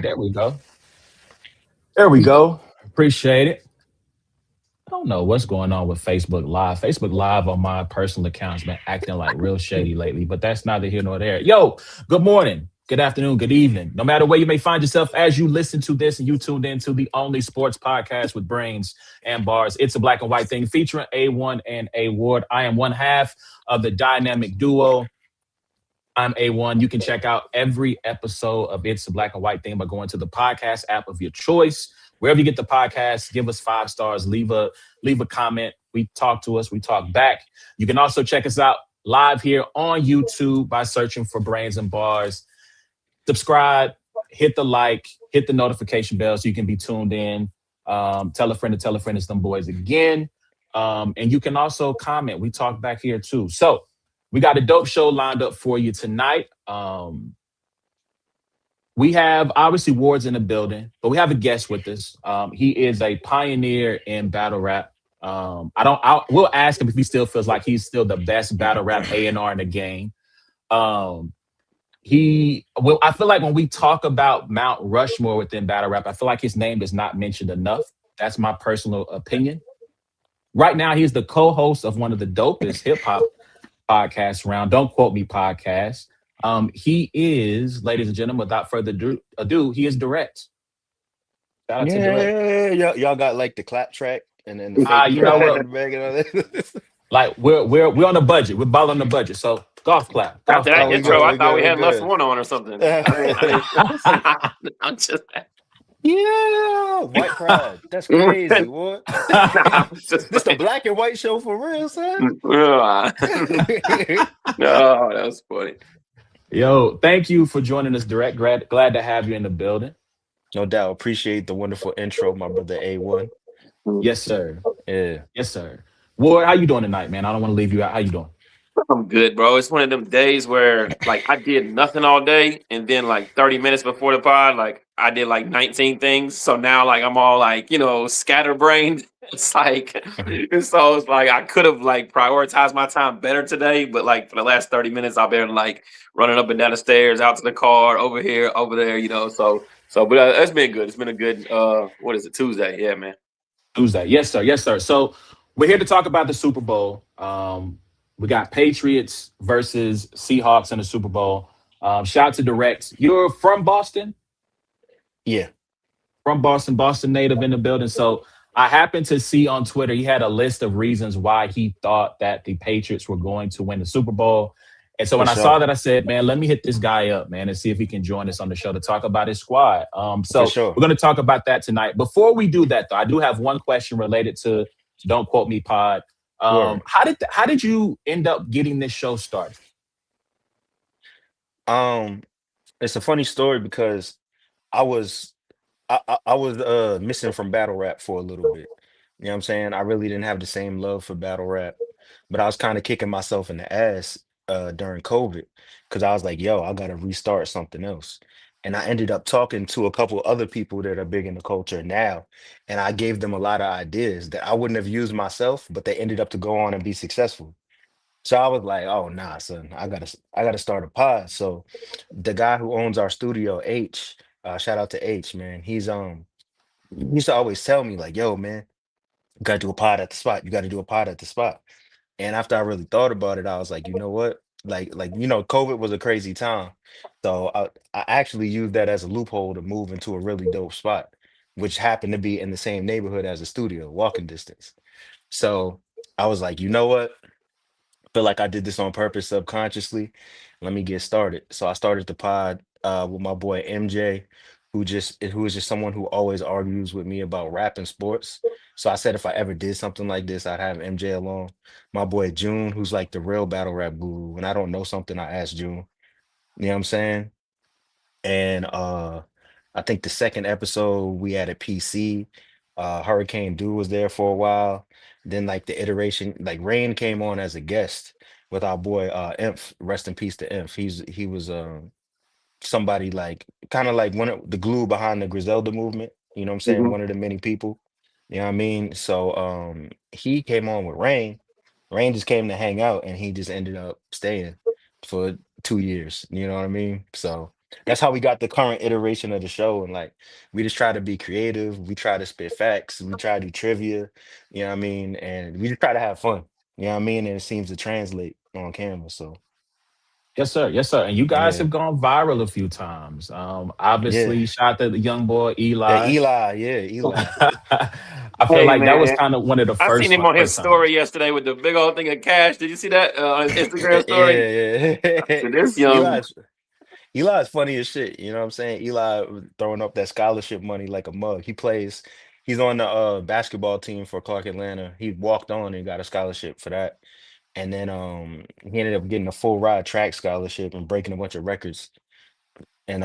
There we go. There we go. Appreciate it. I don't know what's going on with Facebook Live. Facebook Live on my personal account has been acting like real shady lately, but that's neither here nor there. Yo, good morning, good afternoon, good evening. No matter where you may find yourself as you listen to this and you tuned in to the only sports podcast with brains and bars. It's a black and white thing featuring A1 and A Ward. I am one half of the dynamic duo. I'm A1. You can check out every episode of It's a Black and White Thing by going to the podcast app of your choice. Wherever you get the podcast, give us 5 stars, leave a comment. We talk to us, we talk back. You can also check us out live here on YouTube by searching for Brains and Bars. Subscribe, hit the like, hit the notification bell so you can be tuned in. Tell a friend to tell a friend it's them boys again. And you can also comment. We talk back here too. So we got a dope show lined up for you tonight. We have obviously Ward's in the building, but we have a guest with us. He is a pioneer in battle rap. We'll ask him if he still feels like he's still the best battle rap A&R in the game. I feel like when we talk about Mount Rushmore within battle rap, I feel like his name is not mentioned enough. That's my personal opinion. Right now, he's the co-host of one of the dopest hip hop podcast round. Don't quote me podcast. He is, ladies and gentlemen, without further ado, he is Drect. Shout out to Drect. Yeah. Y'all got like the clap track and then the fake You know crowd in what? the back and all that. Like we're on a budget. We're balling on the budget. So golf clap. Golf After that clap. we intro, good. I We thought good. we We had left good. one on or something. I'm just, Yeah, white pride. That's crazy. What? I'm just This the black and white show for real, son. no, that was funny. Yo, thank you for joining us, Drect. Glad to have you in the building. No doubt. Appreciate the wonderful intro, my brother A1. Yes, sir. Yeah. Yes, sir. Ward, how you doing tonight, man? I don't want to leave you out. How you doing? I'm good, bro. It's one of them days where like I did nothing all day, and then like 30 minutes before the pod, like I did like 19 things. So now like I'm all like, scatterbrained. It's like and so it's like I could have like prioritized my time better today, but like for the last 30 minutes I've been like running up and down the stairs, out to the car, over here, over there, but it's been good. It's been a good what is it, Tuesday? Yeah, man. Tuesday. Yes, sir. Yes, sir. So we're here to talk about the Super Bowl. We got Patriots versus Seahawks in the Super Bowl. Shout out to Drect. You're from Boston? Yeah. From Boston, Boston native in the building. So I happened to see on Twitter, he had a list of reasons why he thought that the Patriots were going to win the Super Bowl. And so For when I sure. saw that, I said, man, let me hit this guy up, man, and see if he can join us on the show to talk about his squad. So For sure. we're going to talk about that tonight. Before we do that, though, I do have one question related to Don't Quote Me Pod. Word. How did you end up getting this show started? Um, it's a funny story because I was I was missing from battle rap for a little bit. You know what I'm saying? I really didn't have the same love for battle rap, but I was kind of kicking myself in the ass during COVID because I was like, yo, I gotta restart something else. And I ended up talking to a couple other people that are big in the culture now, and I gave them a lot of ideas that I wouldn't have used myself, but they ended up to go on and be successful. So I was like, oh nah, son, I gotta start a pod. So the guy who owns our studio, H, shout out to H, man. He used to always tell me, like, yo, man, you gotta do a pod at the spot. You gotta do a pod at the spot. And after I really thought about it, I was like, you know what? COVID was a crazy time. So I actually used that as a loophole to move into a really dope spot, which happened to be in the same neighborhood as a studio, walking distance. So I was like, you know what? Feel like I did this on purpose subconsciously. Let me get started. So I started the pod with my boy MJ, who is just someone who always argues with me about rap and sports. So I said if I ever did something like this, I'd have MJ along. My boy June, who's like the real battle rap guru. When I don't know something, I ask June. You know what I'm saying? And I think the second episode we had a PC. Hurricane Dew was there for a while. Then like the iteration, like Rain came on as a guest with our boy Inf. Rest in peace to Inf. He was somebody like kind of like one of the glue behind the Griselda movement. You know what I'm saying? Mhm. One of the many people. You know what I mean? So he came on with Rain. Rain just came to hang out and he just ended up staying for 2 years. You know what I mean? So That's how we got the current iteration of the show. And like, we just try to be creative. We try to spit facts. We try to do trivia. You know what I mean? And we just try to have fun. You know what I mean? And it seems to translate on camera. So Yes, sir. Yes, sir. And you guys yeah, have gone viral a few times. yeah. Obviously, shout out to the young boy Eli. Eli, yeah, Eli. I feel Hey like that was man, kind of one of the I seen him on his first times. story yesterday with the big old thing of cash. Did you see that on his Instagram story? Yeah, yeah. So this young, Eli's Eli's funny as shit. You know what I'm saying? Eli throwing up that scholarship money like a mug. He's on the basketball team for Clark Atlanta. He walked on and got a scholarship for that. And then he ended up getting a full ride track scholarship and breaking a bunch of records. And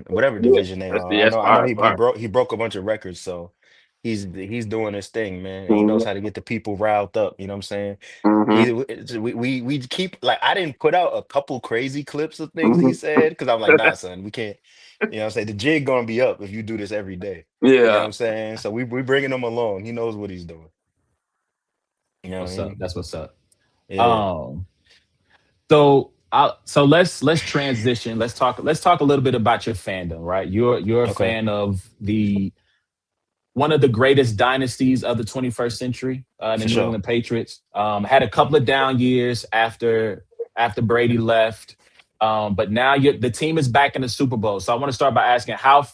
whatever yeah, division they that's are. the that's I know fire, fire. he broke a bunch of records, so he's doing his thing, man. And he knows Mm-hmm. how to get the people riled up. You know what I'm saying? Mm-hmm. We keep like I didn't put out a couple crazy clips of things he Mm-hmm. said because I'm like, nah, son, we can't. You know what I'm saying? The jig gonna be up if you do this every day. You know what Yeah. I'm saying? So we bringing him along. He knows what he's doing. You know what I What's up? mean? That's what's up. Yeah. Um, so let's transition. Let's talk a little bit about your fandom, right? You're a Okay. fan of the one of the greatest dynasties of the 21st century, the For New sure. England Patriots. Had a couple of down years after Brady left, but now the team is back in the Super Bowl. So I want to start by asking how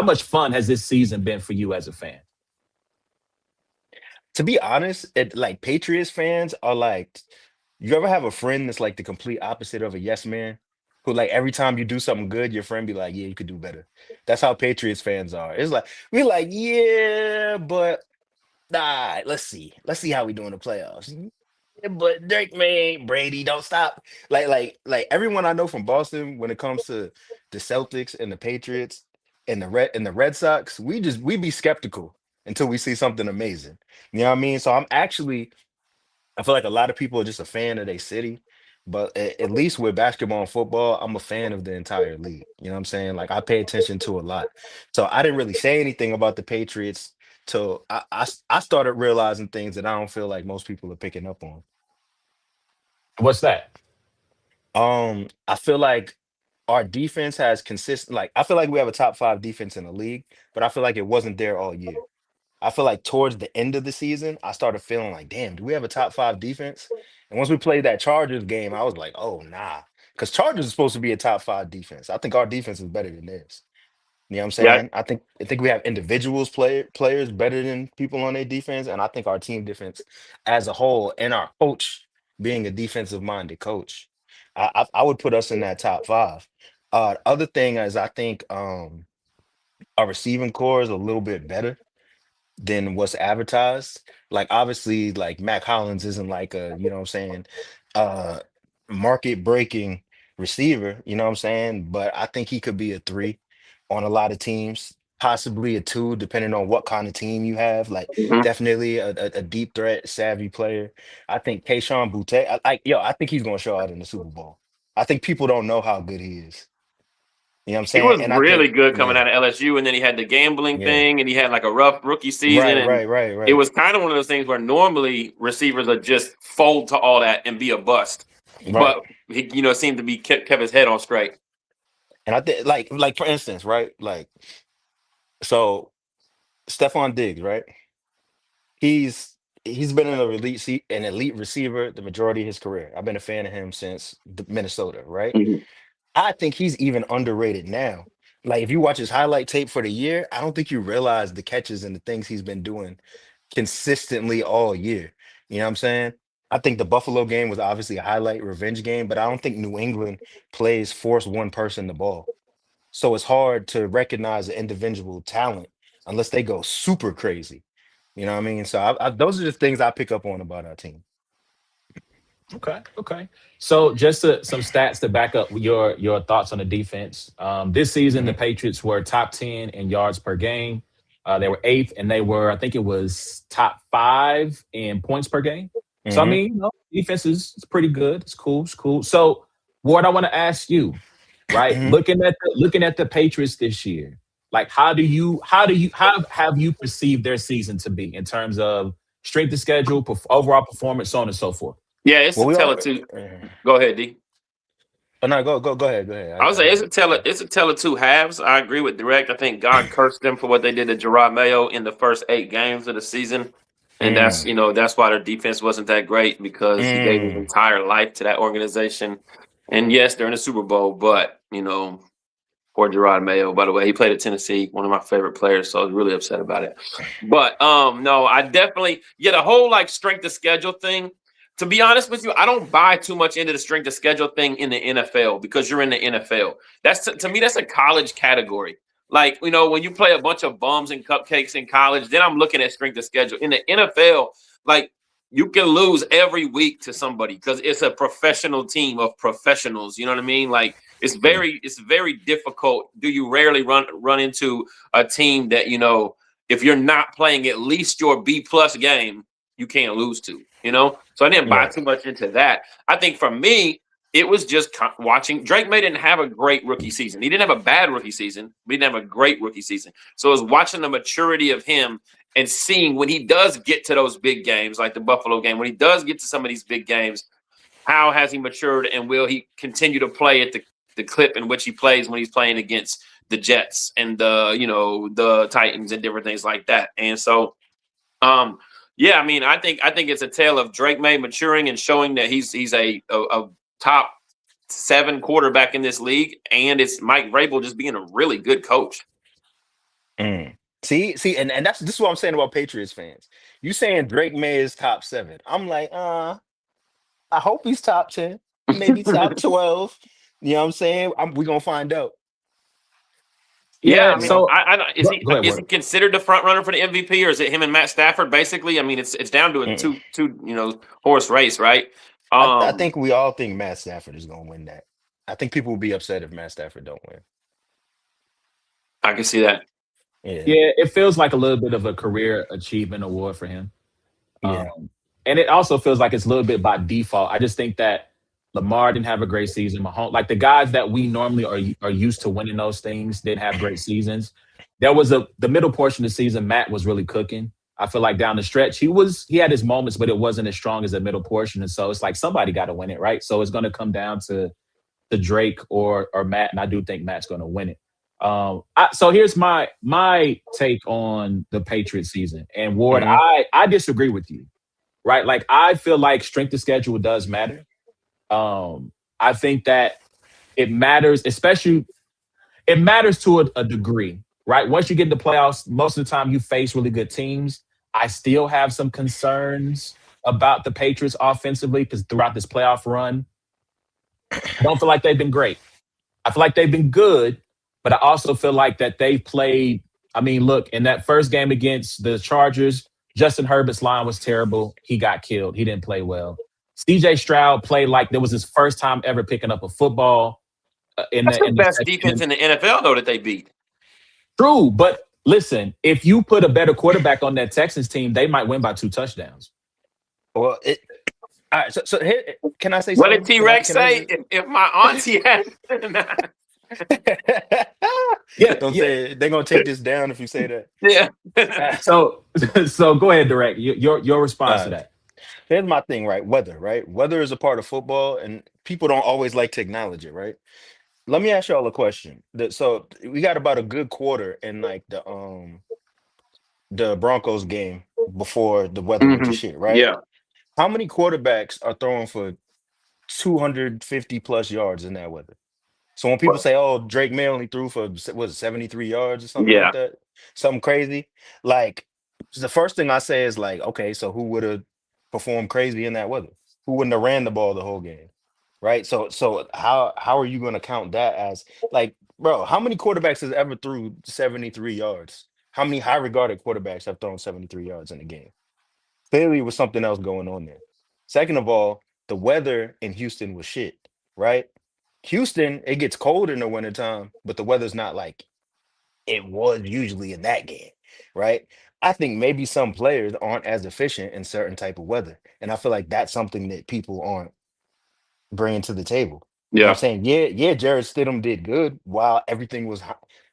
much fun has this season been for you as a fan? To be honest, it like Patriots fans are like, you ever have a friend that's like the complete opposite of a yes man? Who like every time you do something good, your friend be like, yeah, you could do better. That's how Patriots fans are. It's like we like, yeah, but nah, let's see. Let's see how we do in the playoffs. Yeah, but Drake, man, Brady, don't stop. Like everyone I know from Boston when it comes to the Celtics and the Patriots and the Red Sox, we be skeptical until we see something amazing. You know what I mean? So I feel like a lot of people are just a fan of their city, but at least with basketball and football, I'm a fan of the entire league. You know what I'm saying? Like I pay attention to a lot. So I didn't really say anything about the Patriots till I started realizing things that I don't feel like most people are picking up on. What's that? I feel like our defense has consistent. Like I feel like we have a top five defense in the league, but I feel like it wasn't there all year. I feel like towards the end of the season, I started feeling like, damn, do we have a top five defense? And once we played that Chargers game, I was like, oh nah, because Chargers is supposed to be a top five defense. I think our defense is better than theirs. You know what I'm Yeah. saying? I think we have individuals players better than people on their defense, and I think our team defense as a whole, and our coach being a defensive minded coach, I would put us in that top five. Other thing is I think our receiving core is a little bit better than what's advertised. Like obviously, like Mac Hollins isn't like a, you know what I'm saying, uh market breaking receiver, you know what I'm saying? But I think he could be a three on a lot of teams, possibly a two, depending on what kind of team you have. Like Mm-hmm. definitely a deep threat, savvy player. I think Kayshawn Boutte, I think he's gonna show out in the Super Bowl. I think people don't know how good he is. You know what I'm He saying? was And I really think, good coming yeah, out of LSU, and then he had the gambling yeah. thing, and he had like a rough rookie season, Right, and right, right, it right, was kind of one of those things where normally receivers are just fold to all that and be a bust, right. but he, seemed to be kept his head on straight. And I think like for instance, right? Like so Stephon Diggs, right? He's been an elite receiver the majority of his career. I've been a fan of him since Minnesota, right? Mhm. I think he's even underrated now. Like if you watch his highlight tape for the year, I don't think you realize the catches and the things he's been doing consistently all year. You know what I'm saying? I think the Buffalo game was obviously a highlight revenge game, but I don't think New England plays force one person the ball. So it's hard to recognize the individual talent unless they go super crazy. You know what I mean? So those are the things I pick up on about our team. Okay, okay. So just some stats to back up your thoughts on the defense. This season, the Hmm. Patriots were top 10 in yards per game. They were eighth, and they were, I think it was top five in points per game. So I Hmm. mean, defense is pretty good. It's cool. It's cool. So, Ward, I want to ask you, right? Hmm. Looking at the Patriots this year, like how have you perceived their season to be in terms of strength of schedule, overall performance, so on and so forth? Yeah, it's Well, to we tell all. it to. Go ahead, D. Oh no, go ahead, go ahead. I would say I got it. it's a tell of two halves. I agree with Direct. I think God cursed them for what they did to Gerard Mayo in the first 8 games of the season. And Mm, that's why their defense wasn't that great because he gave his mm. entire life to that organization. And yes, they're in the Super Bowl, but poor Gerard Mayo, by the way. He played at Tennessee, one of my favorite players, so I was really upset about it. But no, I definitely the whole like strength of schedule thing. To be honest with you, I don't buy too much into the strength of schedule thing in the NFL because you're in the NFL. That's to me, that's a college category. Like, when you play a bunch of bums and cupcakes in college, then I'm looking at strength of schedule. In the NFL, like you can lose every week to somebody because it's a professional team of professionals. You know what I mean? Like it's very difficult. Do you rarely run into a team that if you're not playing at least your B+ game, you can't lose to. So I didn't buy Right. too much into that. I think for me, it was just watching. Drake May didn't have a great rookie season. He didn't have a bad rookie season. But he didn't have a great rookie season. So it was watching the maturity of him and seeing when he does get to those big games, like the Buffalo game, when he does get to some of these big games, how has he matured and will he continue to play at the clip in which he plays when he's playing against the Jets and the Titans and different things like that. And so, yeah, I mean, I think it's a tale of Drake May maturing and showing that he's a top 7 quarterback in this league, and it's Mike Vrabel just being a really good coach. Mm. See, and this is what I'm saying about Patriots fans. You saying Drake May is top 7. I'm like, I hope he's top 10, maybe top 12. You know what I'm saying? We're gonna find out. Yeah, Yeah. I mean, So is go ahead, he Ward. considered the front runner for the MVP, or is it him and Matt Stafford? Basically, I mean, it's down to a Mm. two horse race, right? I think we all think Matt Stafford is gonna win that. I think people will be upset if Matt Stafford don't win. I can see that. Yeah, Yeah, it feels like a little bit of a career achievement award for him. yeah. Um, and it also feels like it's a little bit by default. I just think that Lamar didn't have a great season. Mahomes, like the guys that we normally are used to winning those things, didn't have great seasons. There was the middle portion of the season. Matt was really cooking. I feel like down the stretch, he had his moments, but it wasn't as strong as the middle portion. And so it's like somebody got to win it, right? So it's going to come down to Drake or Matt, and I do think Matt's going to win it. So here's my take on the Patriots season. And Ward, Hmm. I disagree with you, right? Like I feel like strength of schedule does matter. I think that it matters, especially it matters to a degree, right? Once you get in the playoffs, most of the time you face really good teams. I still have some concerns about the Patriots offensively because throughout this playoff run, I don't feel like they've been great. I feel like they've been good, but I also feel like that they played. I mean, look, in that first game against the Chargers, Justin Herbert's line was terrible. He got killed. He didn't play well. CJ Stroud played like there was his first time ever picking up a football in That's the the in the best defense section. in the NFL, though, that they beat. True, but listen, if you put a better quarterback on that Texans team, they might win by 2 touchdowns. Well, all right. So here, can I say What did something? T-Rex Can I say? If my auntie had Yeah, Don't yeah. say it. They're gonna take this down if you say that. yeah. So, so go ahead, Direct. Your response to Uh, that. Here's my thing, right? Weather, right? Weather is a part of football, and people don't always like to acknowledge it, right? Let me ask y'all a question. So we got about a good quarter in like the Broncos game before the weather went to Hmm. shit, right? Yeah. How many quarterbacks are throwing for 250 plus yards in that weather? So when people say, "Oh, Drake May only threw for was it 73 yards or something like Yeah. that," something crazy, like the first thing I say is like, okay, so who would have performed crazy in that weather? Who wouldn't have ran the ball the whole game, right? So how are you going to count that as like, bro? How many quarterbacks has ever threw 73 yards? How many high regarded quarterbacks have thrown 73 yards in a game? Clearly, it was something else going on there. Second of all, the weather in Houston was shit, right? Houston, it gets cold in the wintertime, but the weather's not like it was usually in that game, right? I think maybe some players aren't as efficient in certain type of weather. And I feel like that's something that people aren't bringing to the table. You know what I'm Yeah. saying? Yeah, Jared Stidham did good while everything was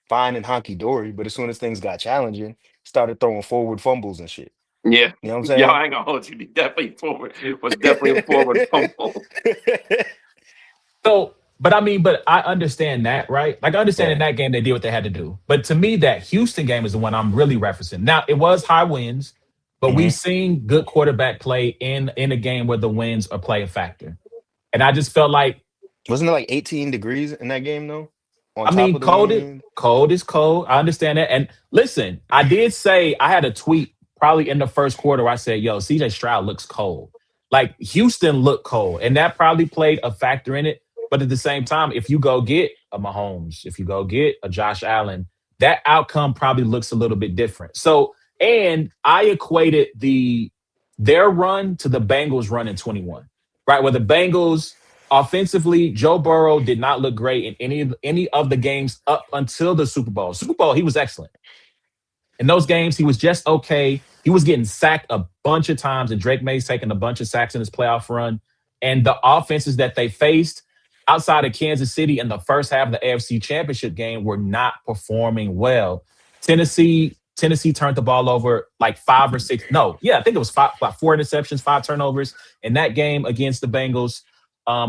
fine and honky dory, but as soon as things got challenging, started throwing forward fumbles and shit. Yeah. You know what I'm Y'all saying? ain't gonna hold you. Definitely forward. It was definitely a forward fumble. So But I mean, but I understand that, right? Like I understand in Yeah. that game they did what they had to do. But to me, that Houston game is the one I'm really referencing. Now it was high winds, but we've Hmm. seen good quarterback play in a game where the winds are play a factor. And I just felt like, Wasn't it like 18 degrees in that game though? On I top mean, of the wind. cold is cold. I understand that. And listen, I did say I had a tweet probably in the first quarter where I said, yo, CJ Stroud looks cold. Like Houston looked cold. And that probably played a factor in it. But at the same time, if you go get a Mahomes, if you go get a Josh Allen, that outcome probably looks a little bit different. So, and I equated their run to the Bengals run in 21, right? Where the Bengals offensively, Joe Burrow did not look great in any of the games up until the Super Bowl. Super Bowl, he was excellent. In those games, he was just okay. He was getting sacked a bunch of times, and Drake May's taking a bunch of sacks in his playoff run. And the offenses that they faced outside of Kansas City in the first half of the AFC Championship game were not performing well. Tennessee turned the ball over like five or six. No, yeah, I think it was five, about four interceptions, five turnovers in that game against the Bengals.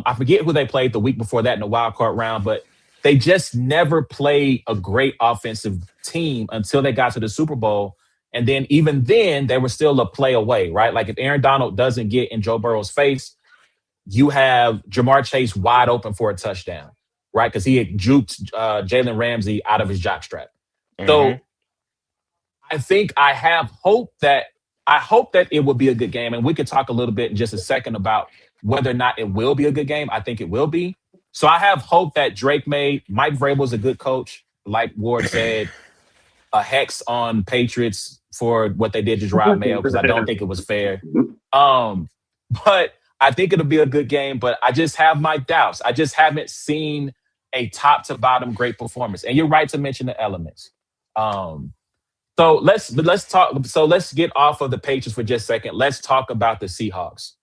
I forget who they played the week before that in the wild card round, but they just never played a great offensive team until they got to the Super Bowl. And then even then, they were still a play away, right? Like if Aaron Donald doesn't get in Joe Burrow's face, you have Jamar Chase wide open for a touchdown, right? Because he had juked Jalen Ramsey out of his jockstrap. Hmm. So I think I hope that it will be a good game. And we could talk a little bit in just a second about whether or not it will be a good game. I think it will be. So I have hope that Mike Vrabel is a good coach. Like Ward said, a hex on Patriots for what they did to Jerod Mayo because I don't think it was fair. Um, but I think it'll be a good game. But I just have my doubts. I just haven't seen a top to bottom great performance. And you're right to mention the elements. Um, so let's talk. So let's get off of the Patriots for just a second. Let's talk about the Seahawks.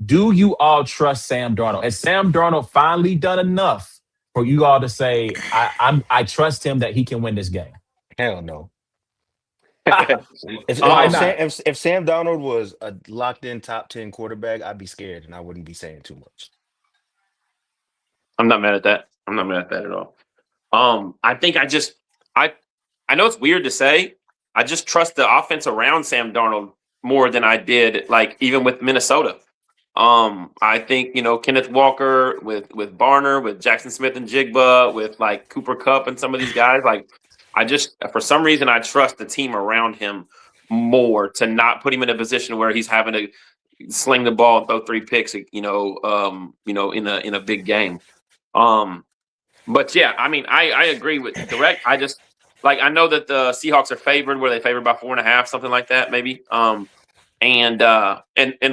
Do you all trust Sam Darnold? Has Sam Darnold finally done enough for you all to say I trust him that he can win this game? Hell no. Why um, not? If Sam Donald was a locked in top 10 quarterback, I'd be scared and I wouldn't be saying too much. I'm not mad at that. I'm not mad at that at all. I think I I know it's weird to say. I just trust the offense around Sam Darnold more than I did like even with Minnesota. I think Kenneth Walker with Barner, with Jackson Smith and Jigba, with like Cooper Cup and some of these guys. Like I just for some reason I trust the team around him more to not put him in a position where he's having to sling the ball and throw three picks. In a big game. Um, but yeah, I mean, I agree with Drect. I just like I know that the Seahawks are favored. Were they favored by 4.5, something like that, maybe? And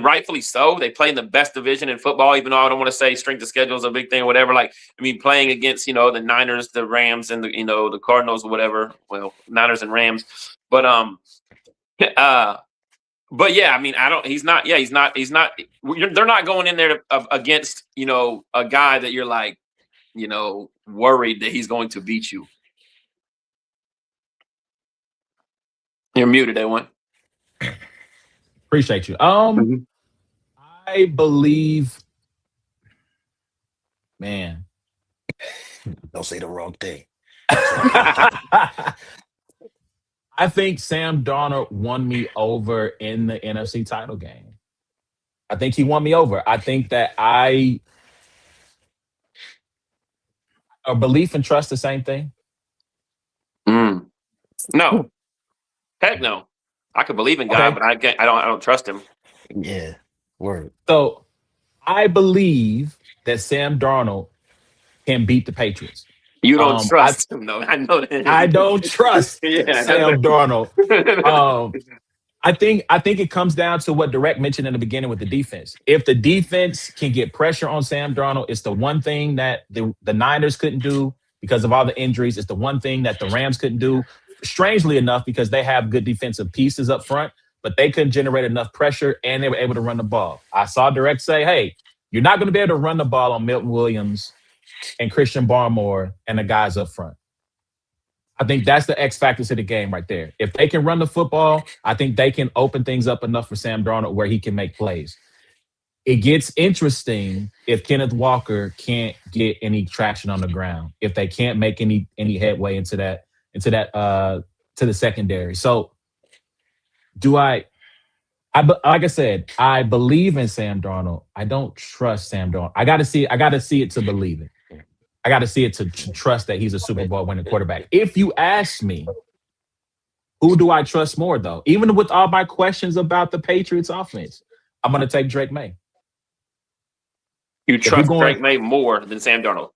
rightfully so. They play in the best division in football, even though I don't want to say strength of schedule is a big thing or whatever. Like, I mean, playing against the Niners, the Rams, and the Cardinals or whatever. Well, Niners and Rams, but uh, but yeah, I mean, I don't. He's not. Yeah, he's not. He's not. They're not going in there against a guy that you're like worried that he's going to beat you. You're muted, everyone. Appreciate you. Mhm. I believe, man. Don't say the wrong thing. I think Sam Darnold won me over in the NFC title game. I think he won me over. I think that a belief and trust the same thing. No, heck no. I could believe in God, Okay. but I can't. I don't trust him. Yeah. Word. So I believe that Sam Darnold can beat the Patriots. You don't Um, I trust him, though. I know that. I don't trust Yeah. Sam Darnold. I think it comes down to what Drect mentioned in the beginning with the defense. If the defense can get pressure on Sam Darnold, it's the one thing that the Niners couldn't do because of all the injuries. It's the one thing that the Rams couldn't do. Strangely enough, because they have good defensive pieces up front, but they couldn't generate enough pressure and they were able to run the ball. I saw Drect say, "Hey, you're not going to be able to run the ball on Milton Williams and Christian Barmore and the guys up front." I think that's the X factor to the game right there. If they can run the football, I think they can open things up enough for Sam Darnold where he can make plays. It gets interesting if Kenneth Walker can't get any traction on the ground, if they can't make any headway into that to the secondary. So do like I said, I believe in Sam Darnold. I don't trust Sam Darnold. I got to see it to believe it. I got to see it to trust that he's a Super Bowl winning quarterback. If you ask me, who do I trust more though? Even with all my questions about the Patriots offense, I'm going to take Drake May. You If we're trust going, Drake May more than Sam Darnold.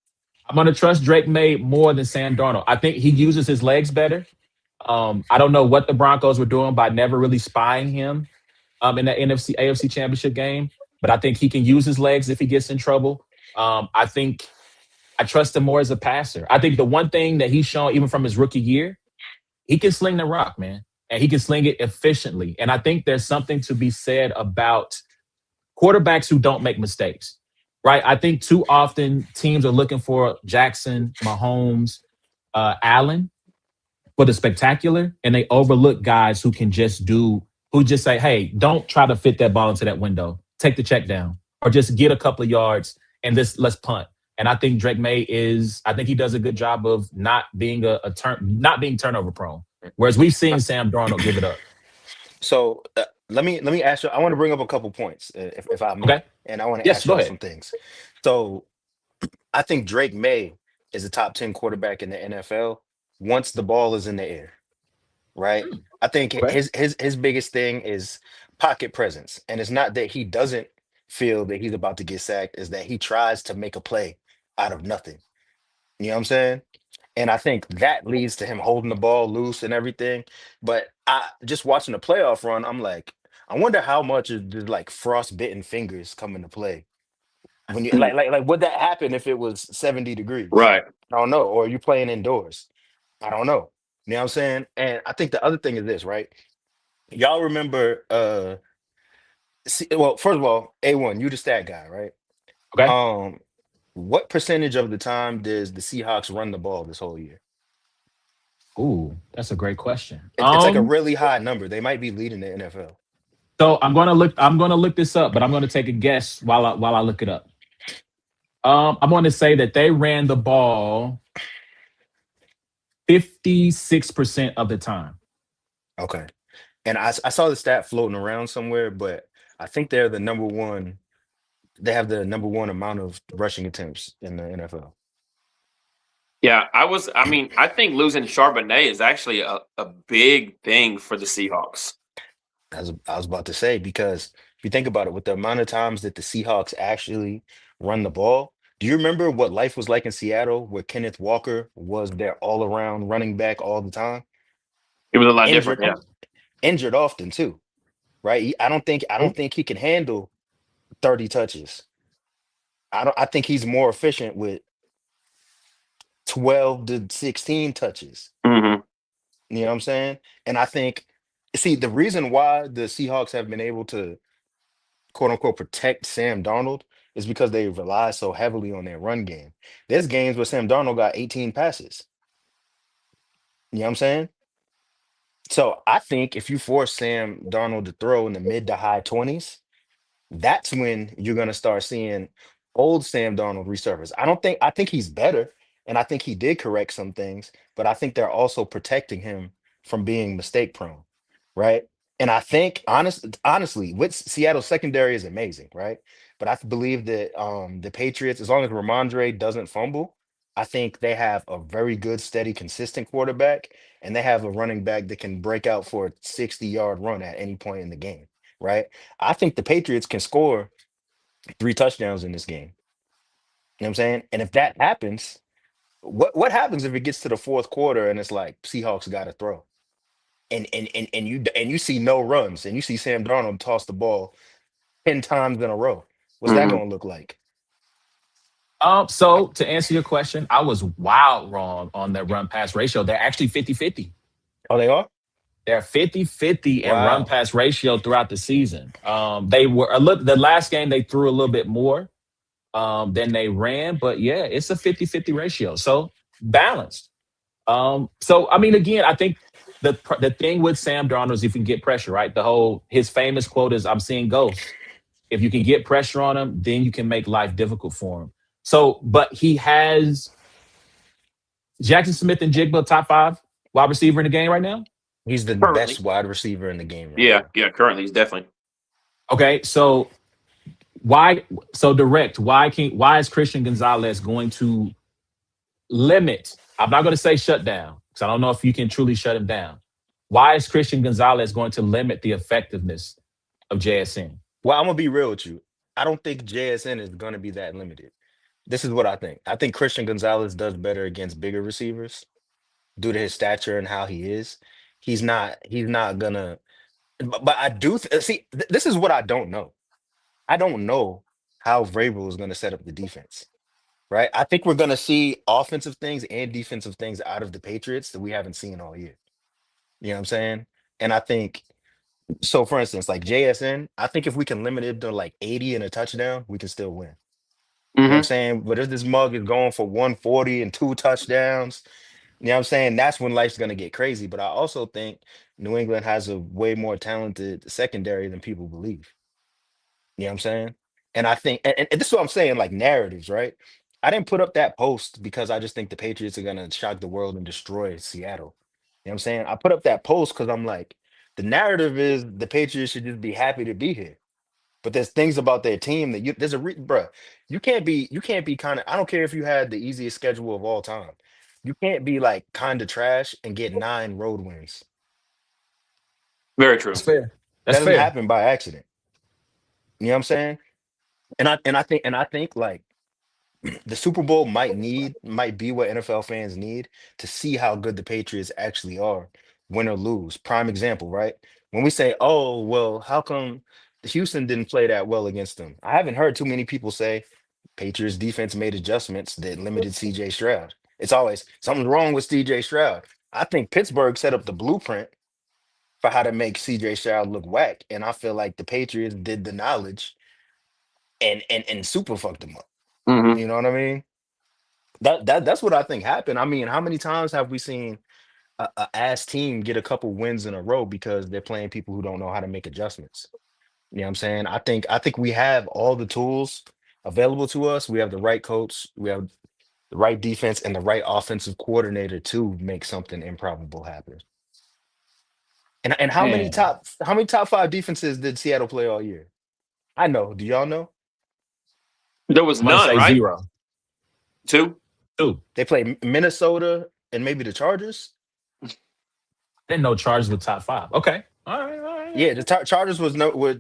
I'm going to trust Drake May more than Sam Darnold. I think he uses his legs better. I don't know what the Broncos were doing by never really spying him in the NFC AFC Championship game, but I think he can use his legs if he gets in trouble. I think I trust him more as a passer. I think the one thing that he's shown, even from his rookie year, he can sling the rock, man, and he can sling it efficiently. And I think there's something to be said about quarterbacks who don't make mistakes, right? I think too often teams are looking for Jackson, Mahomes, Allen for the spectacular, and they overlook guys who just say, hey, don't try to fit that ball into that window. Take the check down or just get a couple of yards and let's punt. And I think I think he does a good job of not being not being turnover prone. Whereas we've seen Sam Darnold give it up. So let me ask you. I want to bring up a couple points, if I may, Okay. and I want to Yes, ask go y'all ahead. some things. So I think Drake May is a top 10 quarterback in the NFL once the ball is in the air, right? I think Okay. his biggest thing is pocket presence, and it's not that he doesn't feel that he's about to get sacked, is that he tries to make a play out of nothing. You know what I'm saying? And I think that leads to him holding the ball loose and everything. But I just watching the playoff run, I'm like, I wonder how much of the like frostbitten fingers come into play when you like would that happen if it was 70 degrees? Right. I don't know. Or you playing indoors? I don't know. You know what I'm saying? And I think the other thing is this, right? Y'all remember well, first of all, A1, you the stat guy, right? Okay. Um, what percentage of the time does the Seahawks run the ball this whole year? Ooh, that's a great question. It's like a really high number. They might be leading the NFL. So I'm gonna look this up, but I'm gonna take a guess while I look it up. I'm gonna say that they ran the ball 56% of the time. Okay. And I saw the stat floating around somewhere, but I think they're the number one. They have the number one amount of rushing attempts in the NFL. Yeah, I mean, I think losing Charbonnet is actually a big thing for the Seahawks. I was about to say, because if you think about it, with the amount of times that the Seahawks actually run the ball, do you remember what life was like in Seattle where Kenneth Walker was their all-around running back all the time? It was a lot different. Injured, Yeah. injured often too, right? I don't think he can handle 30 touches. I think he's more efficient with 12 to 16 touches. Hmm. You know what I'm saying? And I think, see, the reason why the Seahawks have been able to quote unquote protect Sam Darnold is because they rely so heavily on their run game. There's games where Sam Darnold got 18 passes. You know what I'm saying? So I think if you force Sam Darnold to throw in the mid to high 20s, that's when you're going to start seeing old Sam Darnold resurface. I think he's better, and I think he did correct some things, but I think they're also protecting him from being mistake prone, right? And I think honestly, with Seattle's secondary is amazing, right? But I believe that the Patriots, as long as Ramondre doesn't fumble, I think they have a very good, steady, consistent quarterback, and they have a running back that can break out for a 60-yard run at any point in the game, right? I think the Patriots can score 3 touchdowns in this game. You know what I'm saying? And if that happens, what happens if it gets to the fourth quarter and it's like Seahawks got to throw, and you see no runs, and you see Sam Darnold toss the ball 10 times in a row? What's that Hmm. going to look like? So to answer your question, I was wild wrong on their run pass ratio. They're actually 50-50. Oh, they are. They're 50-50 in run Wow. pass ratio throughout the season. They were the last game they threw a little bit more than they ran, but yeah, it's a 50-50 ratio. So balanced. So I mean, again, I think the thing with Sam Darnold is if you can get pressure, right? His famous quote is, "I'm seeing ghosts." If you can get pressure on him, then you can make life difficult for him. So, but he has Jackson Smith and Jigba top 5 wide receiver in the game right now. He's the best Currently. wide receiver in the game right Yeah, now. yeah, currently he's definitely. Okay, so why? So direct. Why is Christian Gonzalez going to limit? I'm not going to say shut down because I don't know if you can truly shut him down. Why is Christian Gonzalez going to limit the effectiveness of JSN? Well, I'm gonna be real with you. I don't think JSN is gonna be that limited. This is what I think. I think Christian Gonzalez does better against bigger receivers due to his stature and how he is. He's not. He's not gonna. But I do see. This is what I don't know. I don't know how Vrabel is gonna set up the defense. Right. I think we're gonna see offensive things and defensive things out of the Patriots that we haven't seen all year. You know what I'm saying? And I think so. For instance, like JSN, I think if we can limit it to like 80 and a touchdown, we can still win. You know what I'm Mm-hmm. saying? But if this mug is going for 140 and 2 touchdowns, you know what I'm saying? That's when life's going to get crazy. But I also think New England has a way more talented secondary than people believe. You know what I'm saying? And I think, and this is what I'm saying, like narratives, right? I didn't put up that post because I just think the Patriots are going to shock the world and destroy Seattle. You know what I'm saying? I put up that post because I'm like, the narrative is the Patriots should just be happy to be here. But there's things about their team that there's bruh, you can't be kind of, I don't care if you had the easiest schedule of all time. You can't be like kind of trash and get 9 road wins. Very That's true. fair. That That's doesn't fair. happen by accident. You know what I'm saying? And I think like the Super Bowl might be what NFL fans need to see how good the Patriots actually are, win or lose. Prime example, right? When we say, "Oh, well, how come Houston didn't play that well against them?" I haven't heard too many people say Patriots defense made adjustments that limited CJ Stroud. It's always something's wrong with CJ Stroud. I think Pittsburgh set up the blueprint for how to make CJ Stroud look whack, and I feel like the Patriots did the knowledge and super fucked them up. Mm-hmm. You know what I mean? That's what I think happened. I mean, how many times have we seen a ass team get a couple wins in a row because they're playing people who don't know how to make adjustments? You know what I'm saying? I think we have all the tools available to us. We have the right coach, we have the right defense, and the right offensive coordinator to make something improbable happen. And Man, how many top 5 defenses did Seattle play all year? I know. Do y'all know? There was I'm going to none, say right? 0. 2. 2. They played Minnesota and maybe the Chargers. Didn't know Chargers were top 5. Okay. All right. All right. Yeah, the Chargers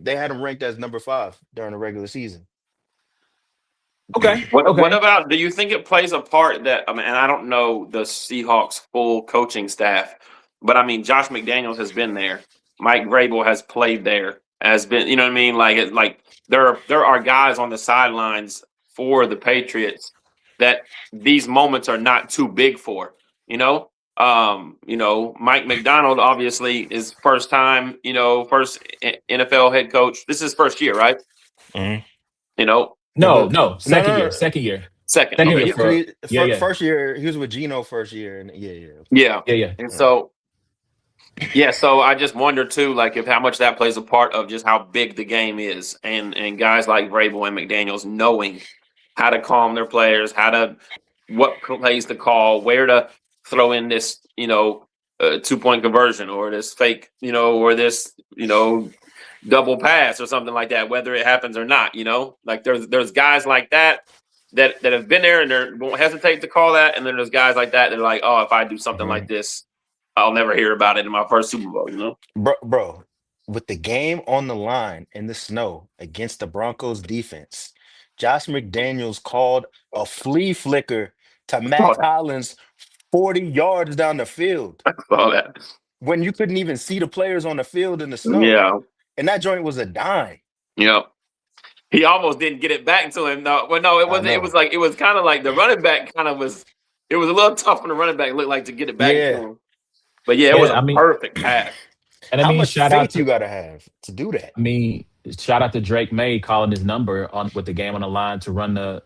they had them ranked as number 5 during the regular season. Okay. What Okay. about? Do you think it plays a part that I mean? And I don't know the Seahawks full coaching staff, but I mean, Josh McDaniels has been there. Mike Vrabel has played there. Has been, you know what I mean? Like there are guys on the sidelines for the Patriots that these moments are not too big for. Mike McDonald obviously is first time. First NFL head coach. This is his first year, right? Mhm. You know, Yeah, No, but no. no, Second no, year. no. Second year. second. Second Okay, year Yeah, yeah. so for. Yeah, yeah. first year he was with Geno first year, and yeah. Yeah. Yeah, yeah. And Yeah. so, yeah, so I just wonder too, like if how much that plays a part of just how big the game is, and guys like Vrabel and McDaniels knowing how to calm their players, what plays to call, where to throw in this, 2-point conversion or this fake, or this, double pass or something like that, whether it happens or not. Like there's guys like that have been there and they won't hesitate to call that, and then there's guys like that that are like, oh, if I do something Mhm. like this, I'll never hear about it in my first Super Bowl. Bro, with the game on the line in the snow against the Broncos defense, Josh McDaniels called a flea flicker to Oh, Matt Collins 40 yards down the field all that. when you couldn't even see the players on the field in the snow. Yeah. And that joint was a dime. Yeah. He almost didn't get it back to him. No, well, no, it I wasn't. know. It was kind of like the running back kind of was. It was a little tough on the running back. It looked like to get it back to Yeah. him. But yeah, it was Yeah, a I mean, perfect pass. and I How mean, much shout out faith you to. gotta have to do that? I mean, shout out to Drake May calling his number on with the game on the line to run the.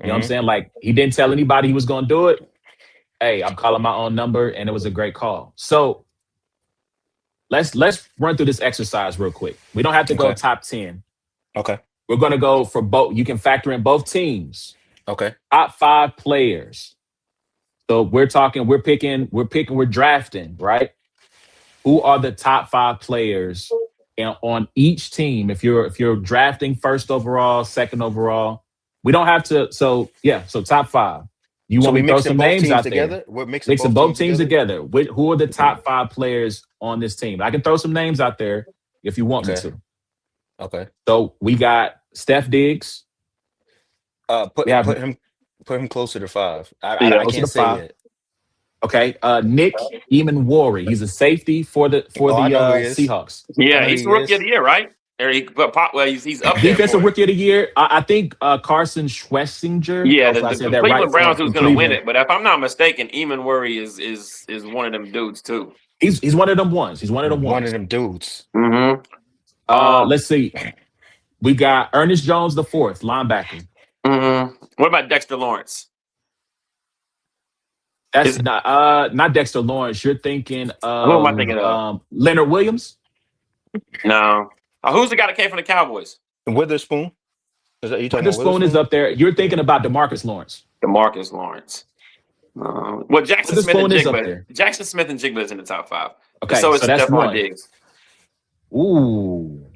You know what I'm Mhm. saying? Like he didn't tell anybody he was going to do it. Hey, I'm calling my own number, and it was a great call. So let's run through this exercise real quick. We don't have to go Okay. top 10. Okay. We're going to go for both. You can factor in both teams. Okay. Top 5 players. So we're drafting, right? Who are the top 5 players on each team? If you're drafting first overall, second overall, we don't have to. So top 5. You So want me we to throw mixing some both names teams out there? together. We're mixing Mixing both both teams teams together. together. Who are the top 5 players on this team? I can throw some names out there if you want me Okay. to. Okay. So we got Steph Diggs. Put We have him closer to 5. Yeah. I closer to can't say 5. yet. Okay, Nick Eamon-Worry. He's a safety for the Oh, I know who he is. Seahawks. I Yeah, know who he's he rookie of is. the year, right? Or he's up there Defensive for it. Rookie of the Year. I think Carson Schwessinger. Yeah, Hopefully I the said that right Cleveland Browns who's from going to win Cleveland. it, but if I'm not mistaken, Eamon Worry is one of them dudes too. He's one of them ones. He's one of them One ones. of them dudes. Mm-hmm. Let's see. We got Ernest Jones the fourth, linebacker. Mm-hmm. What about Dexter Lawrence? That's not Dexter Lawrence. You're thinking of Who am I thinking of? Leonard Williams. No. Who's the guy that came from the Cowboys? Witherspoon. Is that you talking about Witherspoon is Witherspoon? up there. You're thinking about DeMarcus Lawrence. DeMarcus Lawrence. Well, Jackson Smith and Witherspoon is up Jigba. there. Jackson Smith and Jigba is in the top 5. Okay, So is so that's Stephon one. Diggs. Ooh.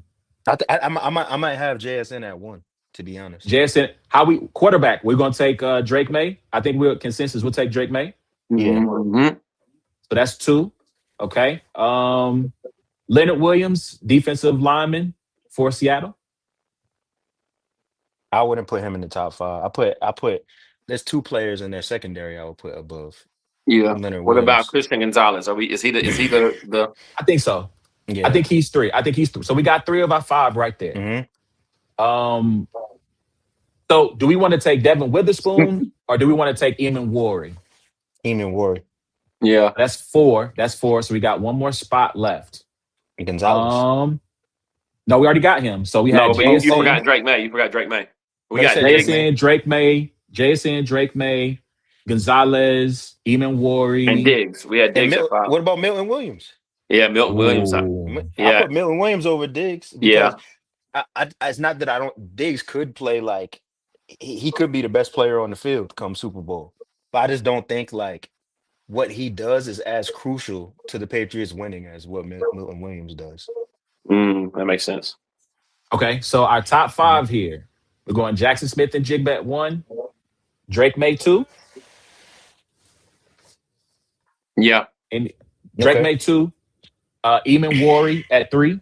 I might have JSN at 1, to be honest. JSN, quarterback? We're gonna take Drake May. I think we'll take Drake May. Yeah. Mm-hmm. So that's 2. Okay. Leonard Williams, defensive lineman for Seattle. I wouldn't put him in the top 5. I put there's 2 players in their secondary I would put above. Yeah. Leonard What Williams. about Christian Gonzalez? Is he the I think so. Yeah. I think he's 3. So we got 3 of our 5 right there. Mm-hmm. So do we want to take Devin Witherspoon or do we want to take Eamon-Worry? Eamon-Worry. Yeah. That's 4. So we got one more spot left. Gonzalez. No, we already got him. So we had but you forgot Drake May. We got JSN, Drake May, Gonzalez, Eamon-Worry, and Diggs. We had Diggs at 5. What about Milton Williams? Yeah, Milton Williams. I put Milton Williams over Diggs. Yeah. It's not that I don't. Diggs could play like he could be the best player on the field come Super Bowl, but I just don't think like what he does is as crucial to the Patriots winning as what Milton Williams does. That makes sense. Okay, so our top 5 here. We're going Jackson Smith and Jigba at 1, Drake May 2. Yeah. And Drake May 2, Eamon-Worry at 3,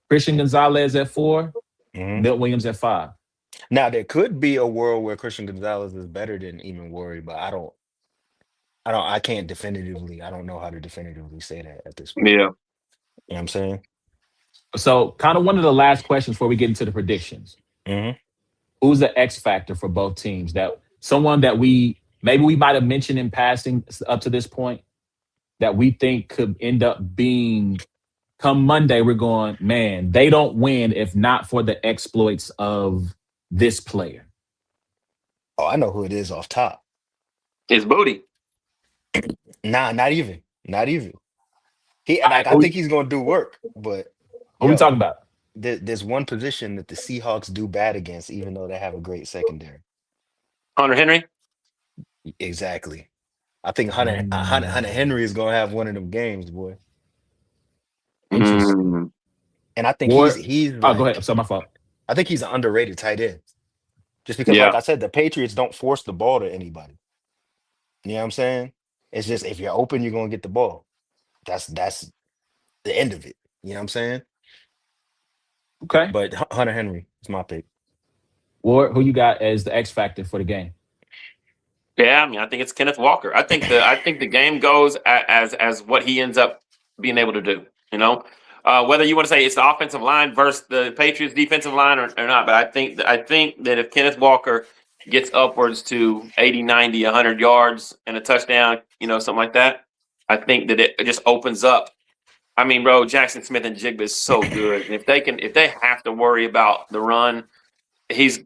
Christian Gonzalez at 4, Milton Williams at 5. Now there could be a world where Christian Gonzalez is better than Eamon-Worry, but I can't definitively. I don't know how to definitively say that at this point. Yeah. You know what I'm saying? So kind of one of the last questions before we get into the predictions. Who's the X factor for both teams? That someone that we might have mentioned in passing up to this point that we think could end up being come Monday, we're going, man, they don't win if not for the exploits of this player. Oh, I know who it is off top. It's Booty. Nah, not even. I think he's gonna do work, but what are we talking about? There's one position that the Seahawks do bad against, even though they have a great secondary. Hunter Henry. Exactly. I think Hunter Henry is gonna have one of them games, boy. Interesting. And I think he's. Like, go ahead. It's my fault. I think he's an underrated tight end, just because, like I said, the Patriots don't force the ball to anybody. You know what I'm saying? It's just if you're open, you're gonna get the ball. That's the end of it. You know what I'm saying? Okay. But Hunter Henry is my pick. Ward, who you got as the X factor for the game? Yeah, I mean, I think it's Kenneth Walker. I think the game goes as what he ends up being able to do. You know, whether you want to say it's the offensive line versus the Patriots defensive line or not, but I think that if Kenneth Walker gets upwards to 80, 90, 100 yards and a touchdown, you know, something like that, I think that it just opens up. I mean, bro, Jackson Smith and Jigba is so good. And if they have to worry about the run, he's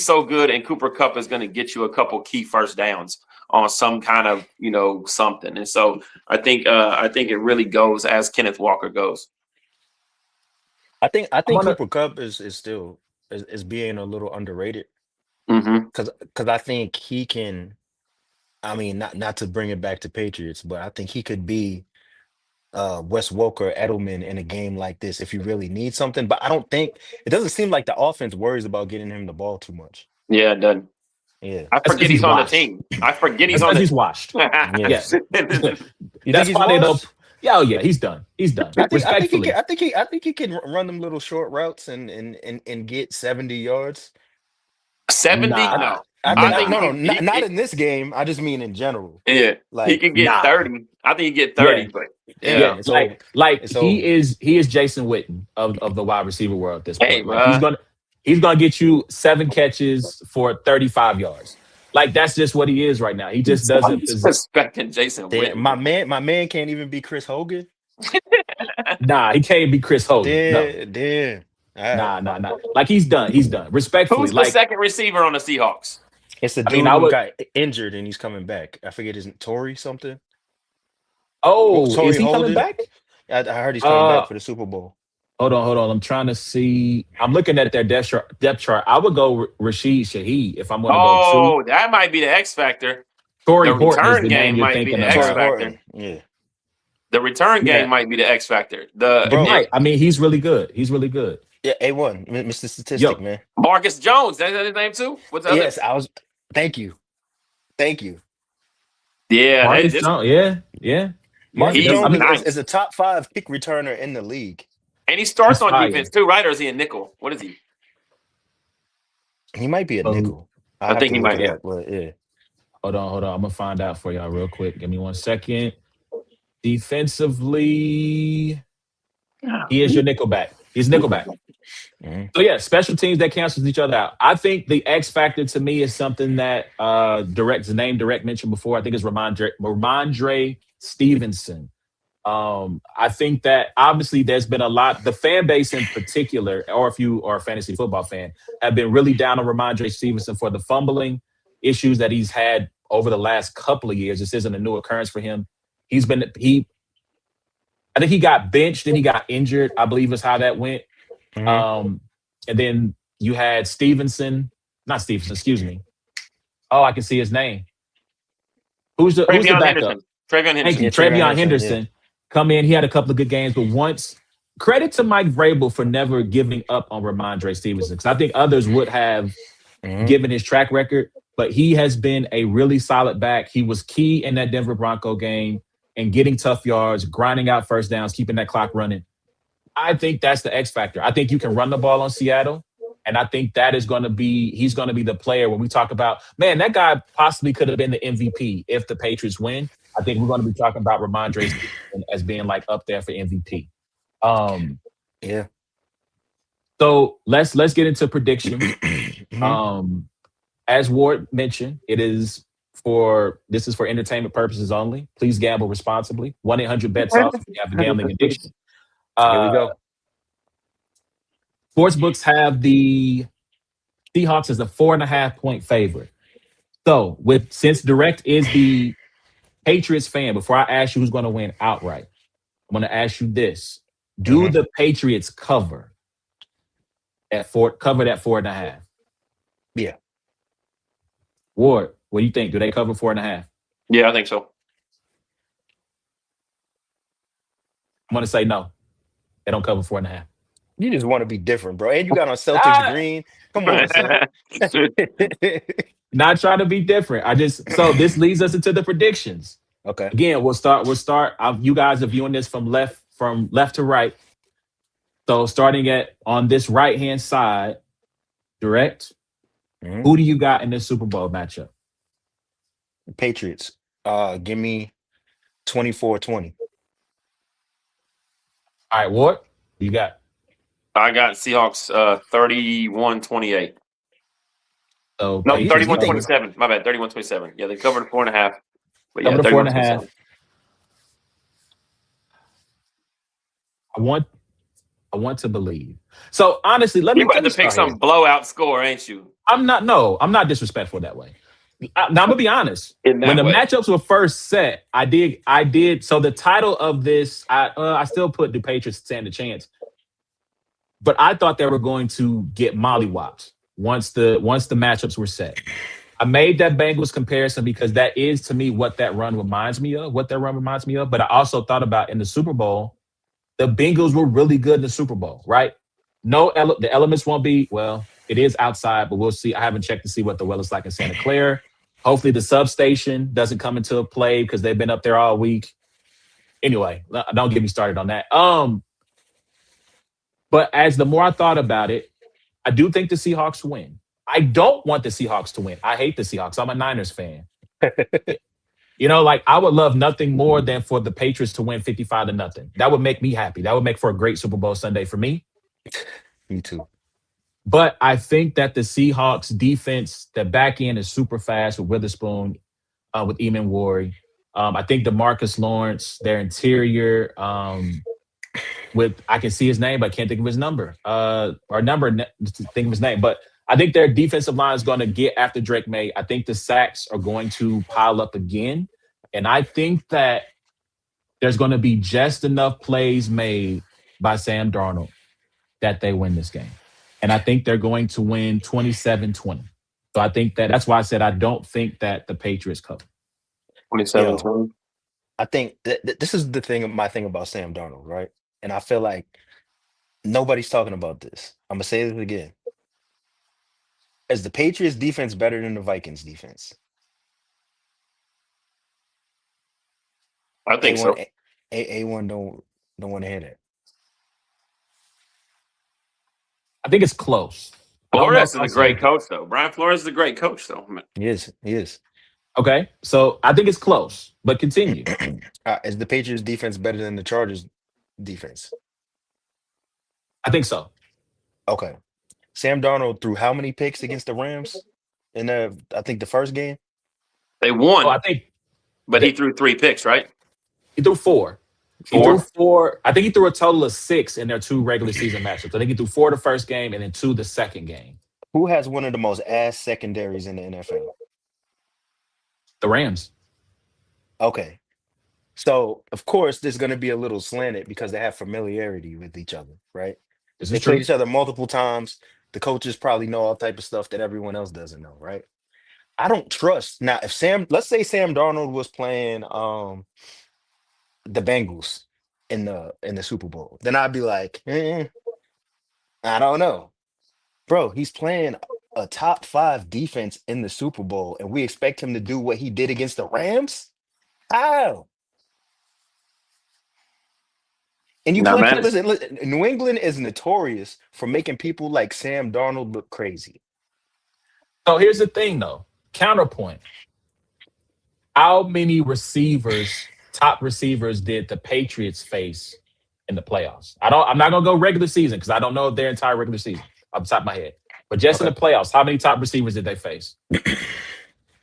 so good, and Cooper Kupp is going to get you a couple key first downs on some kind of, you know, something. And so I think it really goes as Kenneth Walker goes. I think gonna. Cooper Cup is still is being a little underrated Mm-hmm. because I think he can. I mean, not to bring it back to Patriots, but I think he could be Wes Welker, Edelman in a game like this if you really need something. But I don't think it doesn't seem like the offense worries about getting him the ball too much. Yeah, it doesn't. Yeah, I That's because forget he's he's on the washed. team. I forget he's That's on because the he's washed. yeah. Yeah. You think That's he's why they don't. washed? Yeah, oh yeah, he's done. He's done. I think he can. Respectfully, I think he can run them little short routes and get 70 yards. 70? I nah, No. I I think think nah, no, no, he, not in this game. I just mean in general. yeah, he Like can get nah. 30. I think he get Yeah, 30, but yeah, yeah. yeah. it's over. Like It's over. he is Jason Witten of the wide receiver world at this Hey, point. Like bro. he's gonna get you 7 catches for 35 yards. Like that's just what he is right now. He just I'm doesn't. disrespecting Jason Damn, Witten. my man can't even be Chris Hogan. Nah, he can't be Chris Hogan. No, Damn. All right. nah. Like he's done. He's done. Respectfully, Who's the like second receiver on the Seahawks? It's the I mean, dude I who would. got injured and he's coming back. I forget his Tory something. Oh, is Tory he coming Holden. back? I heard he's coming Uh, back for the Super Bowl. hold on. I'm trying to see. I'm looking at their depth chart. I would go Rashid Shaheed if I'm going to go two. Oh, that might be the X factor. Torrey The Horton is return the name game you're might be thinking the X Tory about. factor. Horton. Yeah. The return Yeah, game might be the X factor. it Bro. might. I mean, he's really good. He's really good. Yeah, A1, Mr. Statistic, Yo, man. Marcus Jones. That's his name too. What's the other? Yes, I was. Thank you. Thank you. Yeah, Marcus this, Jones. Yeah. Marcus he's I Jones mean, nice. is a top 5 kick returner in the league. And he starts he's on fire. defense too, right? Or is he a nickel? What is he? He might be a Um, nickel. I I have think to he look might. it Yeah. up, but yeah. hold on. I'm gonna find out for y'all real quick. Give me 1 second. Defensively, he is your nickelback. He's nickelback. Mhm. So yeah, special teams that cancels each other out. I think the X factor to me is something that Direct mentioned before. I think it's Ramondre Stevenson. I think that obviously there's been a lot. The fan base in particular, or if you are a fantasy football fan, have been really down on Ramondre Stevenson for the fumbling issues that he's had over the last couple of years. This isn't a new occurrence for him. I think he got benched, then he got injured. I believe is how that went. Mhm. And then you had not Stevenson, excuse me. Oh, I can see his name. Who's the Travion backup? Henderson. Travion Thank you. Henderson. Yeah, Travion Henderson, Henderson come in. He had a couple of good games, but once credit to Mike Vrabel for never giving up on Ramondre Stevenson, because I think others would have Mhm. given his track record, but he has been a really solid back. He was key in that Denver Bronco game and getting tough yards, grinding out first downs, keeping that clock running. I think that's the X factor. I think you can run the ball on Seattle. And I think that is going to be, he's going to be the player when we talk about, man, that guy possibly could have been the MVP if the Patriots win. I think we're going to be talking about Ramondre Stevenson as being like up there for MVP. Yeah. So let's get into predictions. Mhm. As Ward mentioned, this is for entertainment purposes only. Please gamble responsibly. 1-800-BETS off if you have a gambling addiction. Here we go. Sports books have the Seahawks as a 4.5-point favorite. So since Direct is the Patriots fan, before I ask you who's going to win outright, I'm going to ask you this. Do the Patriots cover that 4.5? Yeah. Ward, what do you think? Do they cover 4.5? Yeah, I think so. I'm going to say no. They don't cover 4.5. You just want to be different, bro. And you got on Celtics green. Come on, son. Not trying to be different. So this leads us into the predictions. Okay. Again, we'll start. You guys are viewing this from left to right. So starting on this right-hand side, Direct, who do you got in this Super Bowl matchup? Patriots. Give me 24-20. All right, Ward, you got? I got Seahawks 31-28. So No, Patriots 31-27. My bad, 31-27. Yeah, they covered 4.5. But yeah, cover the 4.5. 31-27. I want to believe. So honestly, let You me about to pick start some here. blowout score, ain't you? I'm not disrespectful that way. Now I'm gonna be honest. In that When the way. matchups were first set, I did. So the title of this, I still put the Patriots stand a chance. but I thought they were going to get mollywopped once the matchups were set. I made that Bengals comparison because that is to me what that run reminds me of. What that run reminds me of. But I also thought about in the Super Bowl, the Bengals were really good in the Super Bowl, right? The elements won't be well. It is outside, but we'll see. I haven't checked to see what the weather's like in Santa Clara. Hopefully, the substation doesn't come into a play because they've been up there all week. Anyway, don't get me started on that. But as the more I thought about it, I do think the Seahawks win. I don't want the Seahawks to win. I hate the Seahawks. I'm a Niners fan. Like I would love nothing more than for the Patriots to win 55-0. That would make me happy. That would make for a great Super Bowl Sunday for me. Me too. But I think that the Seahawks defense, the back end is super fast with Witherspoon, with Eamon Ward. I think DeMarcus Lawrence, their interior, I can see his name, but I can't think of his number. Think of his name. But I think their defensive line is going to get after Drake May. I think the sacks are going to pile up again. And I think that there's going to be just enough plays made by Sam Darnold that they win this game. And I think they're going to win 27-20. So I think that's why I said I don't think that the Patriots cover. 27-20. I think this is my thing about Sam Darnold, right? And I feel like nobody's talking about this. I'm gonna say this again. Is the Patriots defense better than the Vikings defense? I think so. A1 don't want to hear that. I think it's close. Flores is a great coach, though. Brian Flores is a great coach, though. He is. Okay, so I think it's close, but continue. Is the Patriots defense better than the Chargers defense? I think so. Okay. Sam Darnold threw how many picks against the Rams in I think the first game? They won. But he threw 3 picks, right? He threw 4. He threw 4. I think he threw a total of 6 in their 2 regular season matchups. I think he threw 4 the first game and then 2 the second game. Who has one of the most ass secondaries in the NFL? The Rams. Okay. So, of course, there's going to be a little slanted because they have familiarity with each other, right? They played each other multiple times. The coaches probably know all type of stuff that everyone else doesn't know, right? I don't trust. Now, let's say Sam Darnold was playing the Bengals in the Super Bowl, then I'd be like, I don't know. Bro, he's playing a top 5 defense in the Super Bowl, and we expect him to do what he did against the Rams? How? And listen, New England is notorious for making people like Sam Darnold look crazy. So here's the thing, though. Counterpoint. How many top receivers did the Patriots face in the playoffs? I'm not gonna go regular season because I don't know their entire regular season off the top of my head. But just in the playoffs, how many top receivers did they face?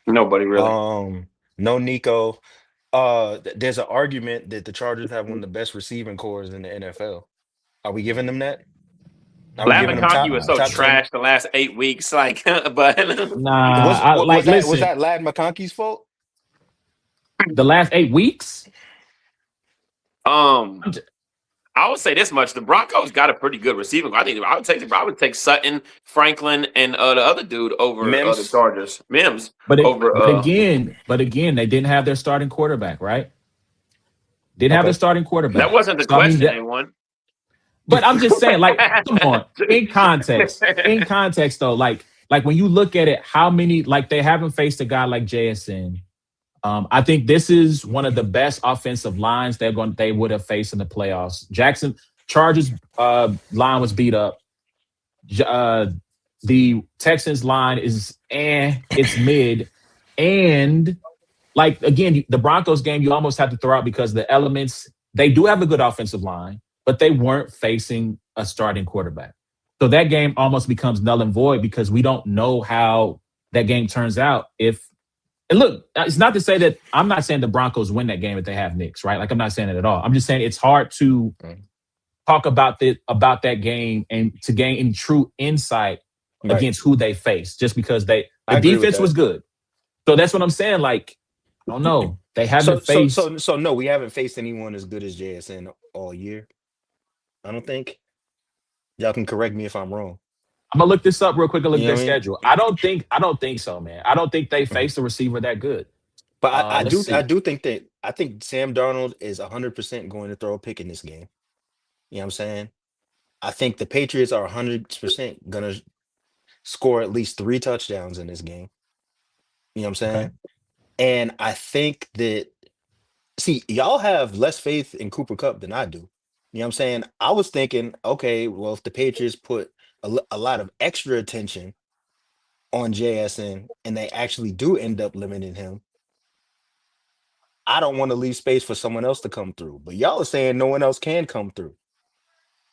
Nobody really. No Nico. There's an argument that the Chargers have one of the best receiving cores in the NFL. Are we giving them that? Ladd McConkey was so trash the last 8 weeks, but nah. Was that Ladd McConkey's fault? The last 8 weeks? I would say this much: the Broncos got a pretty good receiving. I think I would take Sutton, Franklin, and the other dude over the Chargers. Mims, but again, they didn't have their starting quarterback, right? Didn't have their starting quarterback. That wasn't the question they won. But I'm just saying, come on, in context, though, like when you look at it, how many they haven't faced a guy like JSN. I think this is one of the best offensive lines they would have faced in the playoffs. Chargers line was beat up. The Texans line is it's mid. And again, the Broncos game you almost have to throw out because the elements, they do have a good offensive line, but they weren't facing a starting quarterback. So that game almost becomes null and void because we don't know how that game turns out and look, it's not to say that I'm not saying the Broncos win that game if they have Knicks, right? I'm not saying it at all. I'm just saying it's hard to talk about that game and to gain any true insight against who they face, just because the defense was good. So that's what I'm saying. I don't know. They haven't faced. So no, we haven't faced anyone as good as JSN all year. I don't think. Y'all can correct me if I'm wrong. I'm gonna look this up real quick and look You at know their what I mean? schedule. I don't think so, man. I don't think they face a receiver that good. But Let's I see. do think that I think Sam Darnold is 100% going to throw a pick in this game. You know what I'm saying? I think the Patriots are 100% gonna score at least 3 touchdowns in this game. You know what I'm Okay. saying? And I think that see, y'all have less faith in Cooper Cup than I do. You know what I'm saying? I was thinking, okay, well, if the Patriots put a lot of extra attention on JSN and they actually do end up limiting him, I don't want to leave space for someone else to come through. But y'all are saying no one else can come through.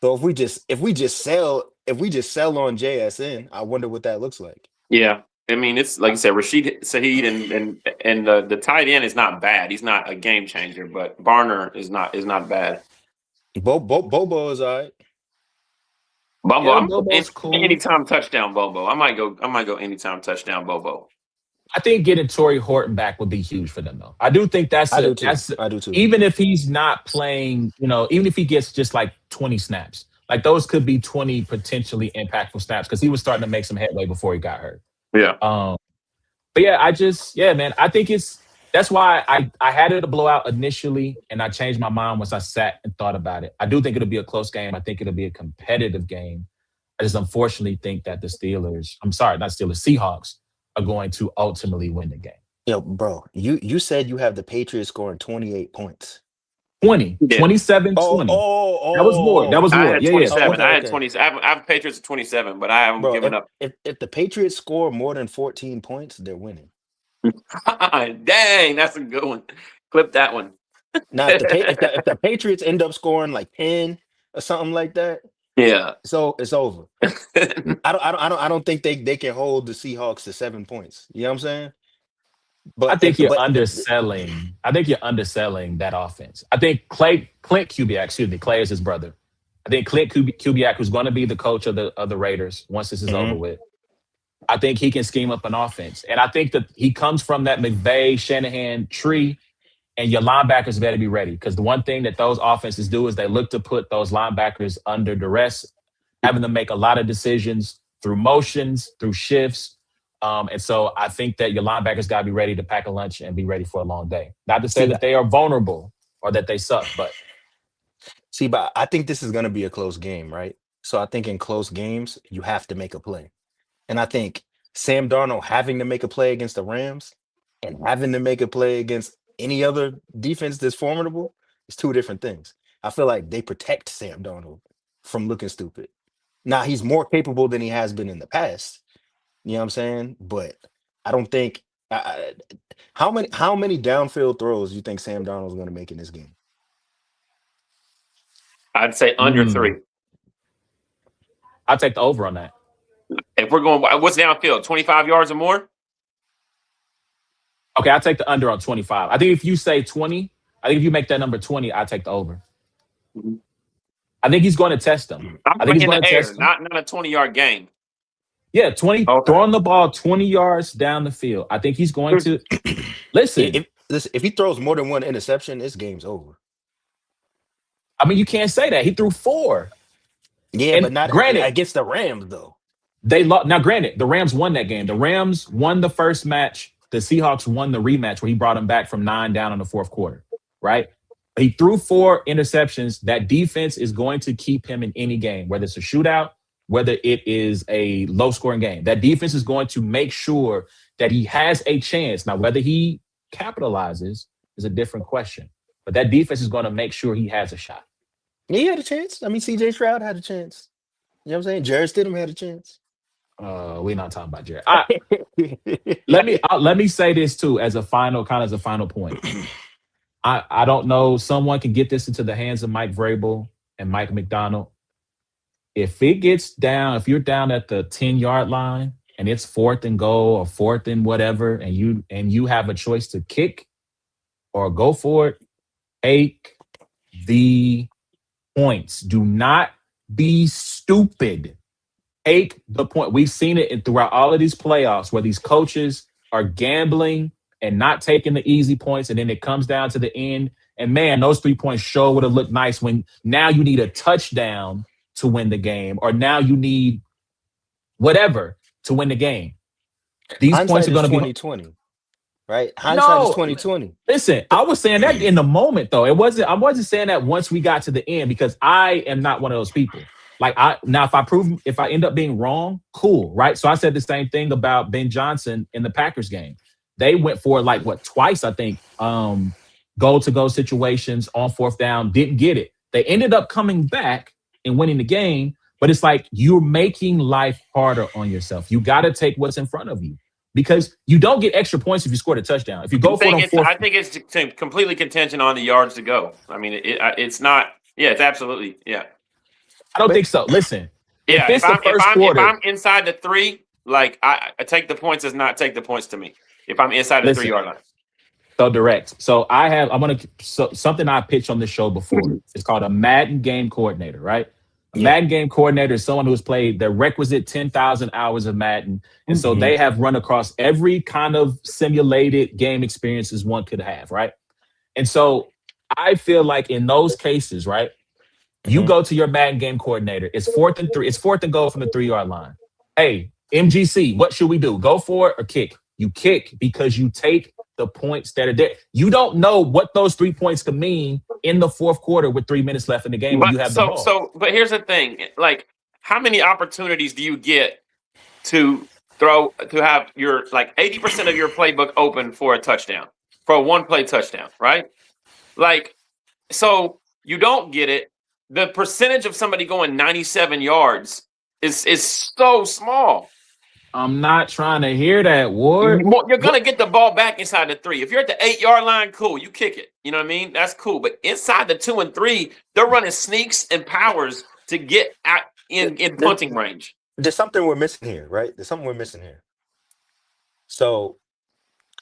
So if we just sell on JSN, I wonder what that looks like. Yeah. I mean, it's like you said, Rashid Saheed and the tight end is not bad. He's not a game changer, but Barner is not bad. Bobo is all right. Bobo, Yeah, I'm Bobo's cool. anytime touchdown Bobo. I might go anytime touchdown Bobo. I think getting Torrey Horton back would be huge for them, though. I do think I do too. I do too. even if he's not playing, even if he gets just like 20 snaps, like those could be 20 potentially impactful snaps because he was starting to make some headway before he got hurt. Yeah. But yeah, man, I think that's why I had it a blowout initially, and I changed my mind once I sat and thought about it. I do think it'll be a close game. I think it'll be a competitive game. I just unfortunately think that Seahawks are going to ultimately win the game. Yo, bro, you said you have the Patriots scoring 28 points. 20, Yeah. 27, 20. That was more. That was I more. had Yeah, 27. Okay, I had okay. 20. I have Patriots at 27, but I haven't Bro, given up. if the Patriots score more than 14 points, they're winning. Dang, that's a good one. Clip that one. Now, if the Patriots end up scoring like 10 or something like that, Yeah. so it's over. I don't think they can hold the Seahawks to 7 points. You know what I'm saying? I But think you're but underselling. I think you're underselling that offense. I think Clint Kubiak, Clay is his brother. I think Clint Kubiak, who's going to be the coach of the Raiders once this is over with, I think he can scheme up an offense. And I think that he comes from that McVay, Shanahan tree, and your linebackers better be ready. Because the one thing that those offenses do is they look to put those linebackers under duress, having them make a lot of decisions through motions, through shifts. And so I think that your linebackers got to be ready to pack a lunch and be ready for a long day. Not to say see, that they are vulnerable or that they suck, but but I think this is going to be a close game, right? So I think in close games, you have to make a play. And I think Sam Darnold having to make a play against the Rams and having to make a play against any other defense that's formidable is two different things. I feel like they protect Sam Darnold from looking stupid. Now he's more capable than he has been in the past. You know what I'm saying? But I don't think how many downfield throws do you think Sam Darnold is going to make in this game? I'd say under 3. I'll take the over on that. If we're going, what's downfield? 25 yards or more? Okay, I'll take the under on 25. I think if you say 20, I think if you make that number 20, I'll take the over. Mhm. I think he's going to test them. I'm I think he's in going the to air, test them. not a 20-yard game. Yeah, 20, Okay. throwing the ball 20 yards down the field. I think he's going to listen. If he throws more than one interception, this game's over. I mean, you can't say that. He threw 4. Yeah, And but not granted, against the Rams, though. they lost. Now, granted, the Rams won that game. The Rams won the first match. The Seahawks won the rematch where he brought them back from 9 down in the fourth quarter, right? He threw 4 interceptions. That defense is going to keep him in any game, whether it's a shootout, whether it is a low-scoring game. That defense is going to make sure that he has a chance. Now, whether he capitalizes is a different question. But that defense is going to make sure he has a shot. Yeah, he had a chance. I mean, CJ Stroud had a chance. You know what I'm saying? Jarrett Stidham had a chance. We're not talking about Jared. Let me say this too as a final point. I don't know. Someone can get this into the hands of Mike Vrabel and Mike McDonald. If you're down at the 10-yard line and it's 4th and goal or 4th and whatever, and you have a choice to kick or go for it, take the points. Do not be stupid. Take the point. We've seen it throughout all of these playoffs where these coaches are gambling and not taking the easy points, and then it comes down to the end. And man, those 3 points sure would have looked nice when now you need a touchdown to win the game, or now you need whatever to win the game. These Hindsight points are is going to be 2020, right? Hindsight is no. 2020. Listen, I was saying that in the moment though. It wasn't. I wasn't saying that once we got to the end because I am not one of those people. Like if I end up being wrong, cool, right? So I said the same thing about Ben Johnson in the Packers game. They went for like twice, I think, goal to go situations on fourth down, didn't get it. They ended up coming back and winning the game, but it's like you're making life harder on yourself. You got to take what's in front of you because you don't get extra points if you scored a touchdown. If you go for it on fourth, I think it's completely contingent on the yards to go. I mean, it's not. Yeah, it's absolutely. Yeah. I don't think so. Listen, Yeah, if I'm inside the 3, like I take the points as not take the points to me. If I'm inside the 3-yard line. So direct. So something I pitched on this show before. It's called a Madden game coordinator, right? A Madden game coordinator is someone who's played the requisite 10,000 hours of Madden. And so they have run across every kind of simulated game experiences one could have, right? And so I feel like in those cases, right, you go to your Madden game coordinator. It's 4th and 3. It's 4th and goal from the 3-yard line. Hey, MGC, what should we do? Go for it or kick? You kick because you take the points that are there. You don't know what those 3 points could mean in the fourth quarter with 3 minutes left in the game when you have the ball. But here's the thing. Like, how many opportunities do you get to have your 80% of your playbook open for a touchdown, for a one-play touchdown, right? Like, so you don't get it. The percentage of somebody going 97 yards is so small. I'm not trying to hear that, Ward. You're going to get the ball back inside the 3. If you're at the 8-yard line, cool, you kick it. You know what I mean? That's cool. But inside the 2 and 3, they're running sneaks and powers to get out in punting range. There's something we're missing here, right? There's something we're missing here. So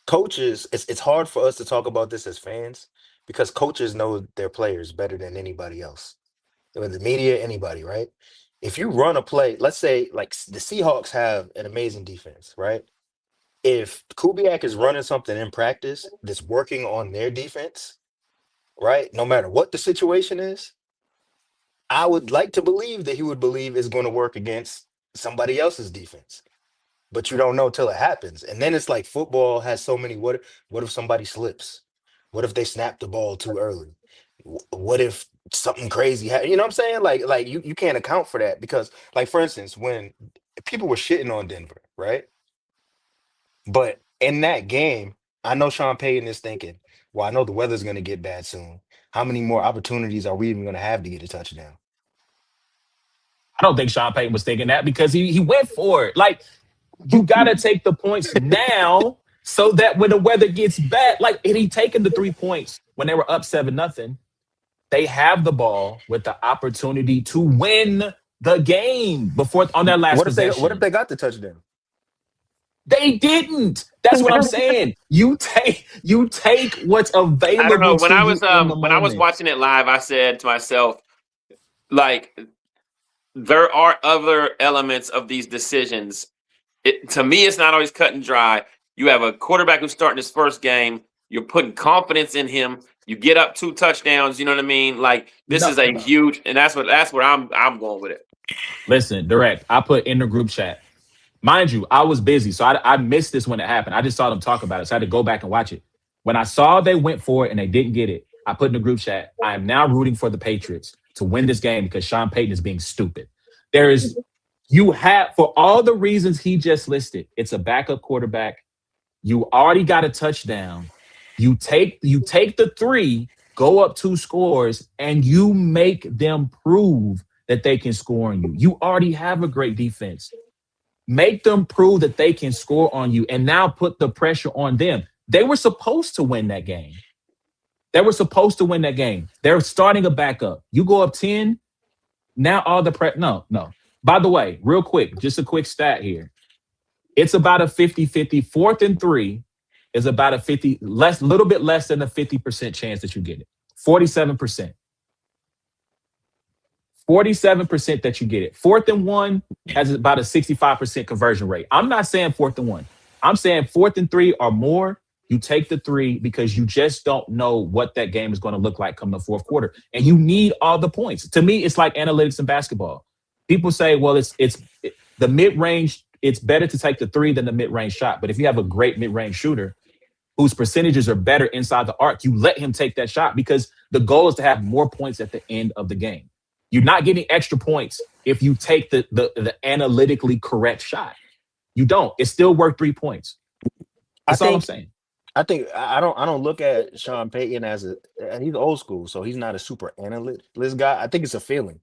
coaches, it's hard for us to talk about this as fans because coaches know their players better than anybody else. With the media, anybody, right? If you run a play, let's say like the Seahawks have an amazing defense, right? If Kubiak is running something in practice that's working on their defense, right? No matter what the situation is, I would like to believe that he would believe it's going to work against somebody else's defense. But you don't know till it happens. And then it's like football has so many what if somebody slips? What if they snap the ball too early? What if something crazy you know what I'm saying? Like you can't account for that because, like, for instance, when people were shitting on Denver, right? But in that game, I know Sean Payton is thinking, well, I know the weather's going to get bad soon. How many more opportunities are we even going to have to get a touchdown? I don't think Sean Payton was thinking that because he went for it. Like, you got to take the points now so that when the weather gets bad, like, had he taken the 3 points when they were up 7-0, they have the ball with the opportunity to win the game before on their last possession. What if they got the touchdown? They didn't. That's what I'm saying. You take what's available. I don't know. When I was watching it live, I said to myself, like, there are other elements of these decisions. To me, it's not always cut and dry. You have a quarterback who's starting his first game. You're putting confidence in him. You get up 2 touchdowns. You know what I mean? Like, this is a huge, and that's where I'm going with it. Listen, direct. I put in the group chat. Mind you, I was busy, so I missed this when it happened. I just saw them talk about it, so I had to go back and watch it. When I saw they went for it and they didn't get it, I put in the group chat, I am now rooting for the Patriots to win this game because Sean Payton is being stupid. You have, for all the reasons he just listed, it's a backup quarterback. You already got a touchdown. You take the 3, go up 2 scores, and you make them prove that they can score on you. You already have a great defense. Make them prove that they can score on you and now put the pressure on them. They were supposed to win that game. They're starting a backup. You go up 10, now all the no. By the way, real quick, just a quick stat here. It's about a 50-50. 4th and 3 is about a little bit less than a 50% chance that you get it. 47%. 47% that you get it. 4th and 1 has about a 65% conversion rate. I'm not saying 4th and 1. I'm saying 4th and 3 or more. You take the 3 because you just don't know what that game is going to look like come the fourth quarter. And you need all the points. To me, it's like analytics in basketball. People say, well, the mid range. It's better to take the three than the mid range shot. But if you have a great mid range shooter whose percentages are better inside the arc, you let him take that shot because the goal is to have more points at the end of the game. You're not getting extra points if you take the analytically correct shot. You don't. It's still worth 3 points. That's all I'm saying. I think I don't look at Sean Payton as he's old school, so he's not a super analyst guy. I think it's a feeling,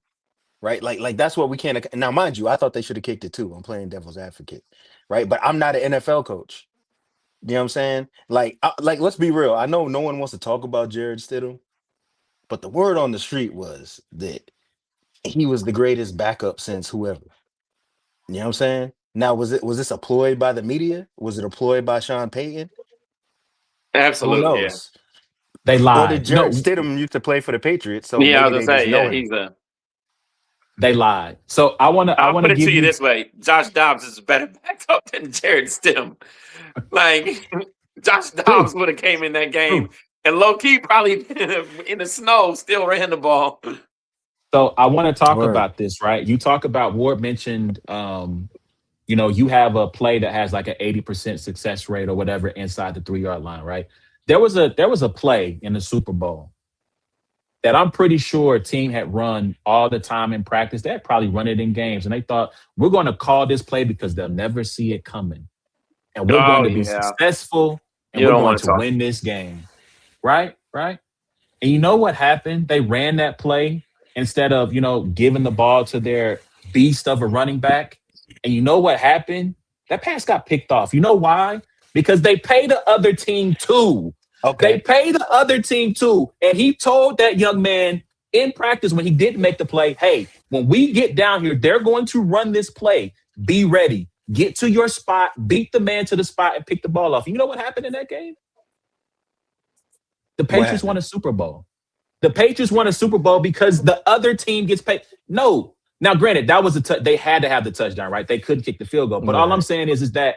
right? Like that's what we can't. Now, mind you, I thought they should have kicked it too. I'm playing devil's advocate, right? But I'm not an NFL coach. You know what I'm saying? Like let's be real. I know no one wants to talk about Jared Stidham, but the word on the street was that he was the greatest backup since whoever. You know what I'm saying? Now, was this a ploy by the media? Was it a ploy by Sean Payton? Absolutely. Who knows? They Or lied. did Jared Stidham used to play for the Patriots? So Yeah, I maybe was they gonna just say, know yeah, him. he's a. They lied. So I want I'll put to it give to you this way: Josh Dobbs is a better backup than Jared Stidham. Like Josh Dobbs would have came in that game, and low key probably in the snow still ran the ball. So I want to talk Word. about this, right? You talk about Ward mentioned, you have a play that has like an 80% success rate or whatever inside the 3-yard line, right? There was a play in the Super Bowl that I'm pretty sure a team had run all the time in practice. They had probably run it in games, and they thought we're going to call this play because they'll never see it coming, and we're going to be successful, and we're going to win this game, right? Right. And you know what happened? They ran that play instead of, giving the ball to their beast of a running back. And you know what happened? That pass got picked off. You know why? Because they pay the other team too. Okay. They pay the other team too. And he told that young man in practice when he didn't make the play, hey, when we get down here, they're going to run this play. Be ready. Get to your spot, beat the man to the spot, and pick the ball off. You know what happened in that game? The Patriots won a Super Bowl. The Patriots won a Super Bowl because the other team gets paid. No. Now, granted, that was they had to have the touchdown, right? They couldn't kick the field goal. But all I'm saying is that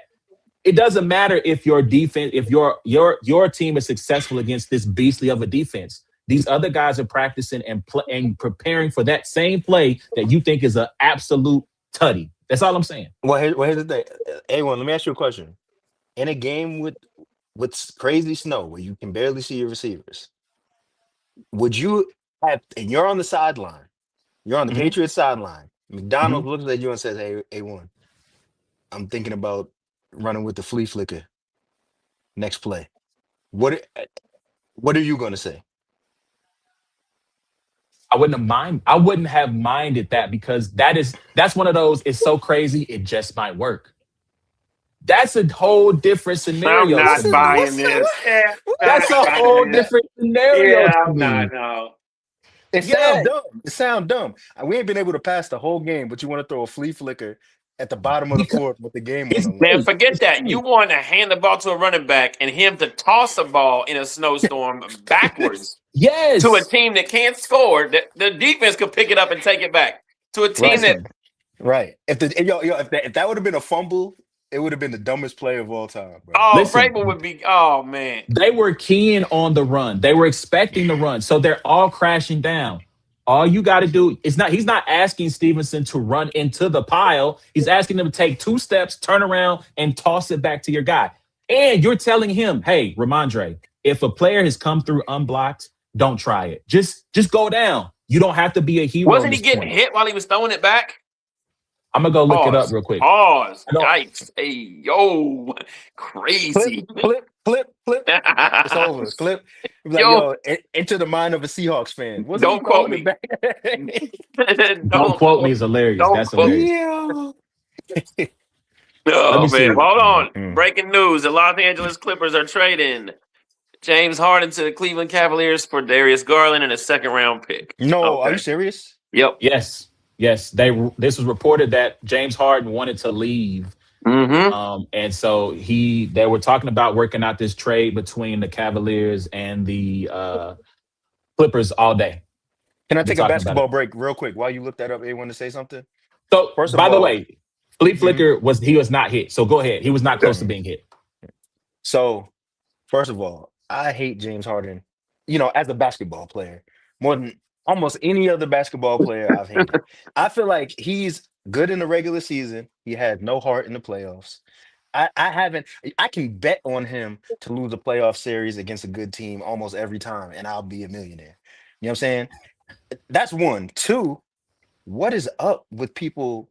it doesn't matter if your defense, if your team is successful against this beastly of a defense. These other guys are practicing and preparing for that same play that you think is an absolute tutty. That's all I'm saying. Well, here's the thing. A1, let me ask you a question. In a game with crazy snow where you can barely see your receivers, would you have, and you're on the sideline, you're on the Patriots sideline, McDonald looks at you and says, hey, A1, I'm thinking about running with the flea flicker next play. What are you going to say? I wouldn't have minded that because that's one of those, it's so crazy, it just might work. That's a whole different scenario. I'm not buying this. That's a whole different scenario. Yeah, I'm not. No. It sounds dumb. We ain't been able to pass the whole game, but you want to throw a flea flicker at the bottom of the fourth with the game on. Man, forget that. You want to hand the ball to a running back and him to toss a ball in a snowstorm backwards. Yes. To a team that can't score, that the defense could pick it up and take it back. To a team right. If that would have been a fumble, it would have been the dumbest play of all time, bro. Oh, Vrabel would be. Oh man. They were keying on the run. They were expecting the run, so they're all crashing down. All you got to do is he's not asking Stevenson to run into the pile. He's asking him to take 2 steps, turn around, and toss it back to your guy. And you're telling him, hey, Ramondre, if a player has come through unblocked, don't try it. Just go down. You don't have to be a hero. Wasn't he getting hit while he was throwing it back? I'm going to go look it up real quick. Pause. Yikes. Hey, yo. Crazy. Flip. It's over. Flip. Like, enter the mind of a Seahawks fan. Don't quote me. Don't quote me is hilarious. That's hilarious. Oh, man. Hold on. Breaking news. The Los Angeles Clippers are trading James Harden to the Cleveland Cavaliers for Darius Garland and a 2nd-round pick. No, are you serious? Yep. Yes. This was reported that James Harden wanted to leave. And so they were talking about working out this trade between the Cavaliers and the Clippers all day. Can I take a basketball break real quick while you look that up? Anyone to say something? So, by the way, Flea Flicker was not hit. So go ahead. He was not close to being hit. So, first of all, I hate James Harden, as a basketball player more than Almost any other basketball player I've hated. I feel like he's good in the regular season. He had no heart in the playoffs. I haven't I can bet on him to lose a playoff series against a good team almost every time, and I'll be a millionaire. You know what I'm saying? That's one. Two, what is up with people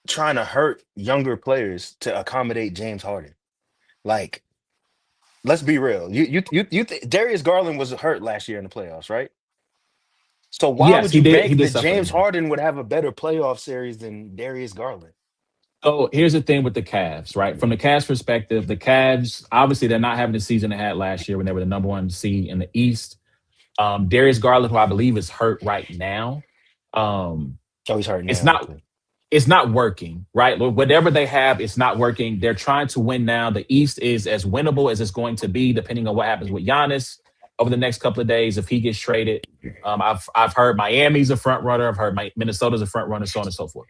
trying to hurt younger players to accommodate James Harden? Like, let's be real. Darius Garland was hurt last year in the playoffs, right? So why Yes, would you he bank did that suffer James injury. Harden would have a better playoff series than Darius Garland? So here's the thing with the Cavs, right? From the Cavs perspective, the Cavs obviously they're not having the season they had last year when they were the number one seed in the East. Darius Garland, who I believe is hurt right now, um, Oh, he's hurt it's now. not Okay. it's not working, right? Whatever they have, it's not working. They're trying to win now. The East is as winnable as it's going to be, depending on what happens with Giannis over the next couple of days if he gets traded. I've heard Miami's a front runner. I've heard Minnesota's a front runner, so on and so forth.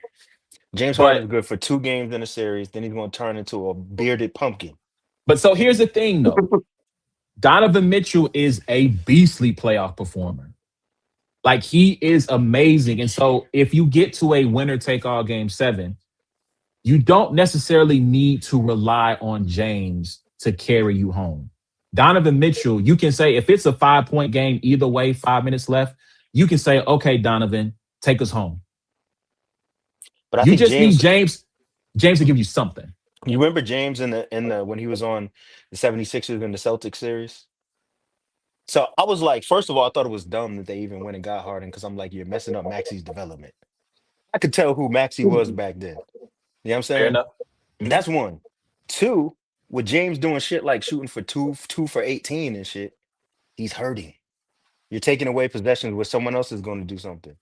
James But Harden's good for 2 games in a series, then he's going to turn into a bearded pumpkin. so here's the thing, though. Donovan Mitchell is a beastly playoff performer. Like he is amazing. And so if you get to a winner take all game 7, you don't necessarily need to rely on James to carry you home. Donovan Mitchell, you can say if it's a 5-point game, either way, 5 minutes left, you can say, okay, Donovan, take us home. But I You think just need James, James to give you something. you remember James in the when he was on the 76ers in the Celtics series? So I was like, first of all, I thought it was dumb that they even went and got Harden because I'm like, you're messing up Maxi's development. I could tell who Maxi was back then. You know what I'm Fair saying? enough. Mhm. That's one. Two, with James doing shit like shooting for two for 18 and shit, he's hurting. You're taking away possessions where someone else is going to do something.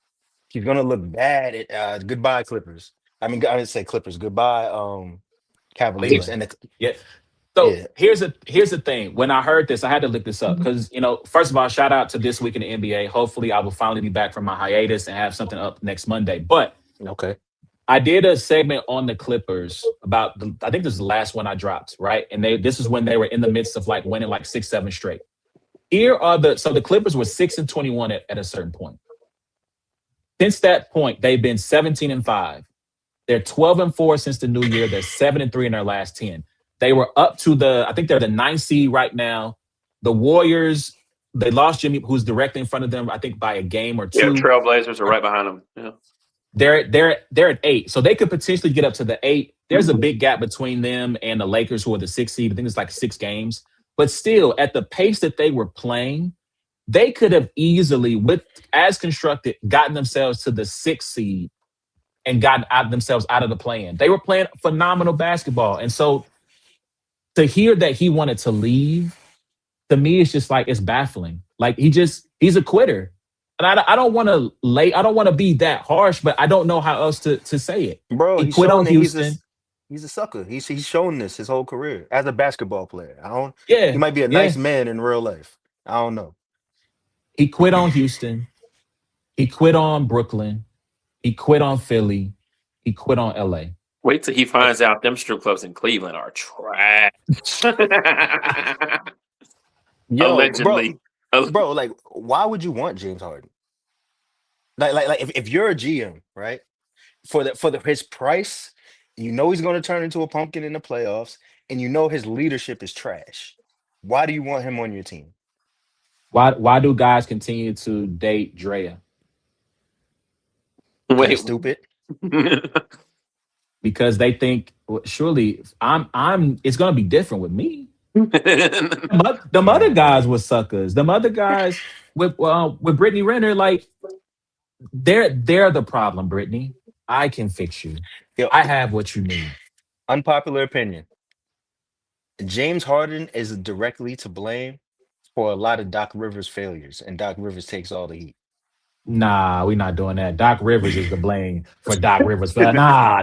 He's going to look bad at goodbye Clippers. I mean, I didn't say Clippers. Goodbye Cavaliers. Cleveland. And Yeah. So yeah, here's the thing. When I heard this, I had to look this up because first of all, shout out to this week in the NBA. Hopefully, I will finally be back from my hiatus and have something up next Monday. But okay. I did a segment on the Clippers about I think this is the last one I dropped, right? And this is when they were in the midst of like winning like 6, 7 straight. Here are the Clippers were 6-21 at a certain point. Since that point, they've been 17-5. They're 12-4 since the new year. They're 7-3 in their last 10. They were up to I think they're the 9th seed right now. The Warriors, they lost Jimmy, who's directly in front of them, I think by a game or Yeah, two. Trailblazers are right behind them. Yeah. They're at 8, so they could potentially get up to the 8. There's a big gap between them and the Lakers, who are the 6th seed. I think it's like 6 games, but still, at the pace that they were playing, they could have easily, with as constructed, gotten themselves to the 6th seed and gotten themselves out of the play-in. They were playing phenomenal basketball, and so to hear that he wanted to leave, to me, it's just like it's baffling. Like he's a quitter. And I don't want to I don't want to be that harsh, but I don't know how else to say it. Bro, He he's quit on showing that Houston. he's a sucker. He's shown this his whole career as a basketball player. He Yeah, might be a yeah. nice man in real life. I don't know. He quit on Houston. He quit on Brooklyn. He quit on Philly. He quit on LA. Wait till he finds out them strip clubs in Cleveland are trash. Yo, Allegedly. bro, like, why would you want James Harden? Like if you're a GM, right? For his price, you know he's going to turn into a pumpkin in the playoffs, and you know his leadership is trash. Why do you want him on your team? Why do guys continue to date Drea? Because he's Wait. stupid. Because they think, well, surely I'm it's gonna be different with me. Them other guys were suckers. Them other guys with Brittany Renner, like they're the problem, Brittany. I can fix you. Yo, I have what you need. unpopular opinion. James Harden is directly to blame for a lot of Doc Rivers' failures, and Doc Rivers takes all the heat. Nah, we're not doing that. Doc Rivers is the blame for Doc Rivers. Nah.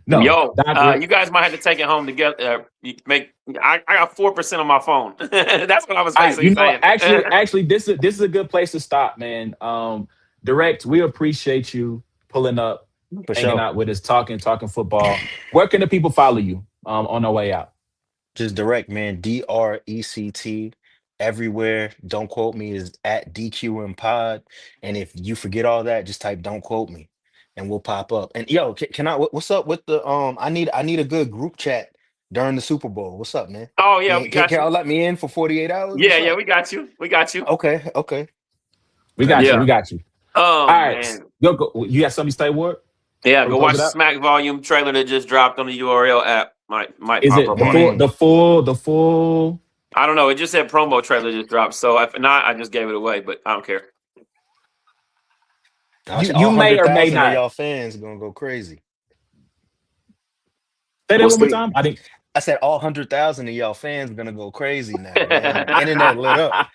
No, Yo, you guys might have to take it home together. I got 4% on my phone. That's what I was basically saying. Actually, this is a good place to stop, man. Direct, we appreciate you pulling up, For hanging sure. out with us, talking football. Where can the people follow you on our way out? Just direct, man. DRECT everywhere. Don't quote me is at DQM Pod. And if you forget all that, just type "don't quote me" and we'll pop up. And yo, can I? What's up with the I need a good group chat during the Super Bowl. What's up, man? Oh yeah, we got Can y'all you. let me in for 48 hours? Yeah, What's yeah, up? we got you. We got you. Okay, okay. We Bet, got you. Yeah. We got you. Oh All right. man. Go. You got something to say, Ward? Yeah, Before go we close watch it the out? Smack Volume trailer that just dropped on the URL app. Might Is pop it up the on there. full, the full, the full? I don't know. It just said promo trailer just dropped. So if not, I just gave it away. But I don't care. Gosh, You all may or may 100,000 of not. y'all fans gonna go crazy. Say that We'll one more see. time. I think. I said all 100,000 of y'all fans gonna go crazy now, man. Internet lit up.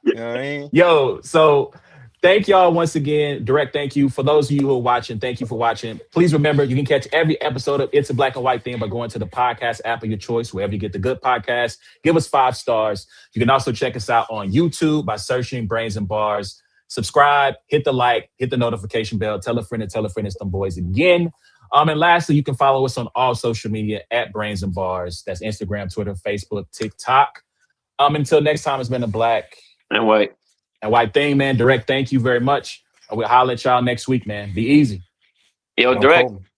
You know what I mean? Yo, so thank y'all once again. Direct thank you. For those of you who are watching, thank you for watching. Please remember, you can catch every episode of It's a Black and White Thing by going to the podcast app of your choice, wherever you get the good podcasts. Give us 5 stars. You can also check us out on YouTube by searching Brains and Bars. Subscribe, hit the like, hit the notification bell, tell a friend and tell a friend it's them boys again. And lastly, you can follow us on all social media at Brains and Bars. That's Instagram, Twitter, Facebook, TikTok. Until next time, it's been a Black And wait. and White Thing, man. Direct, thank you very much. We'll holler at y'all next week, man. Be easy. Yo, Don't Drect. quote me.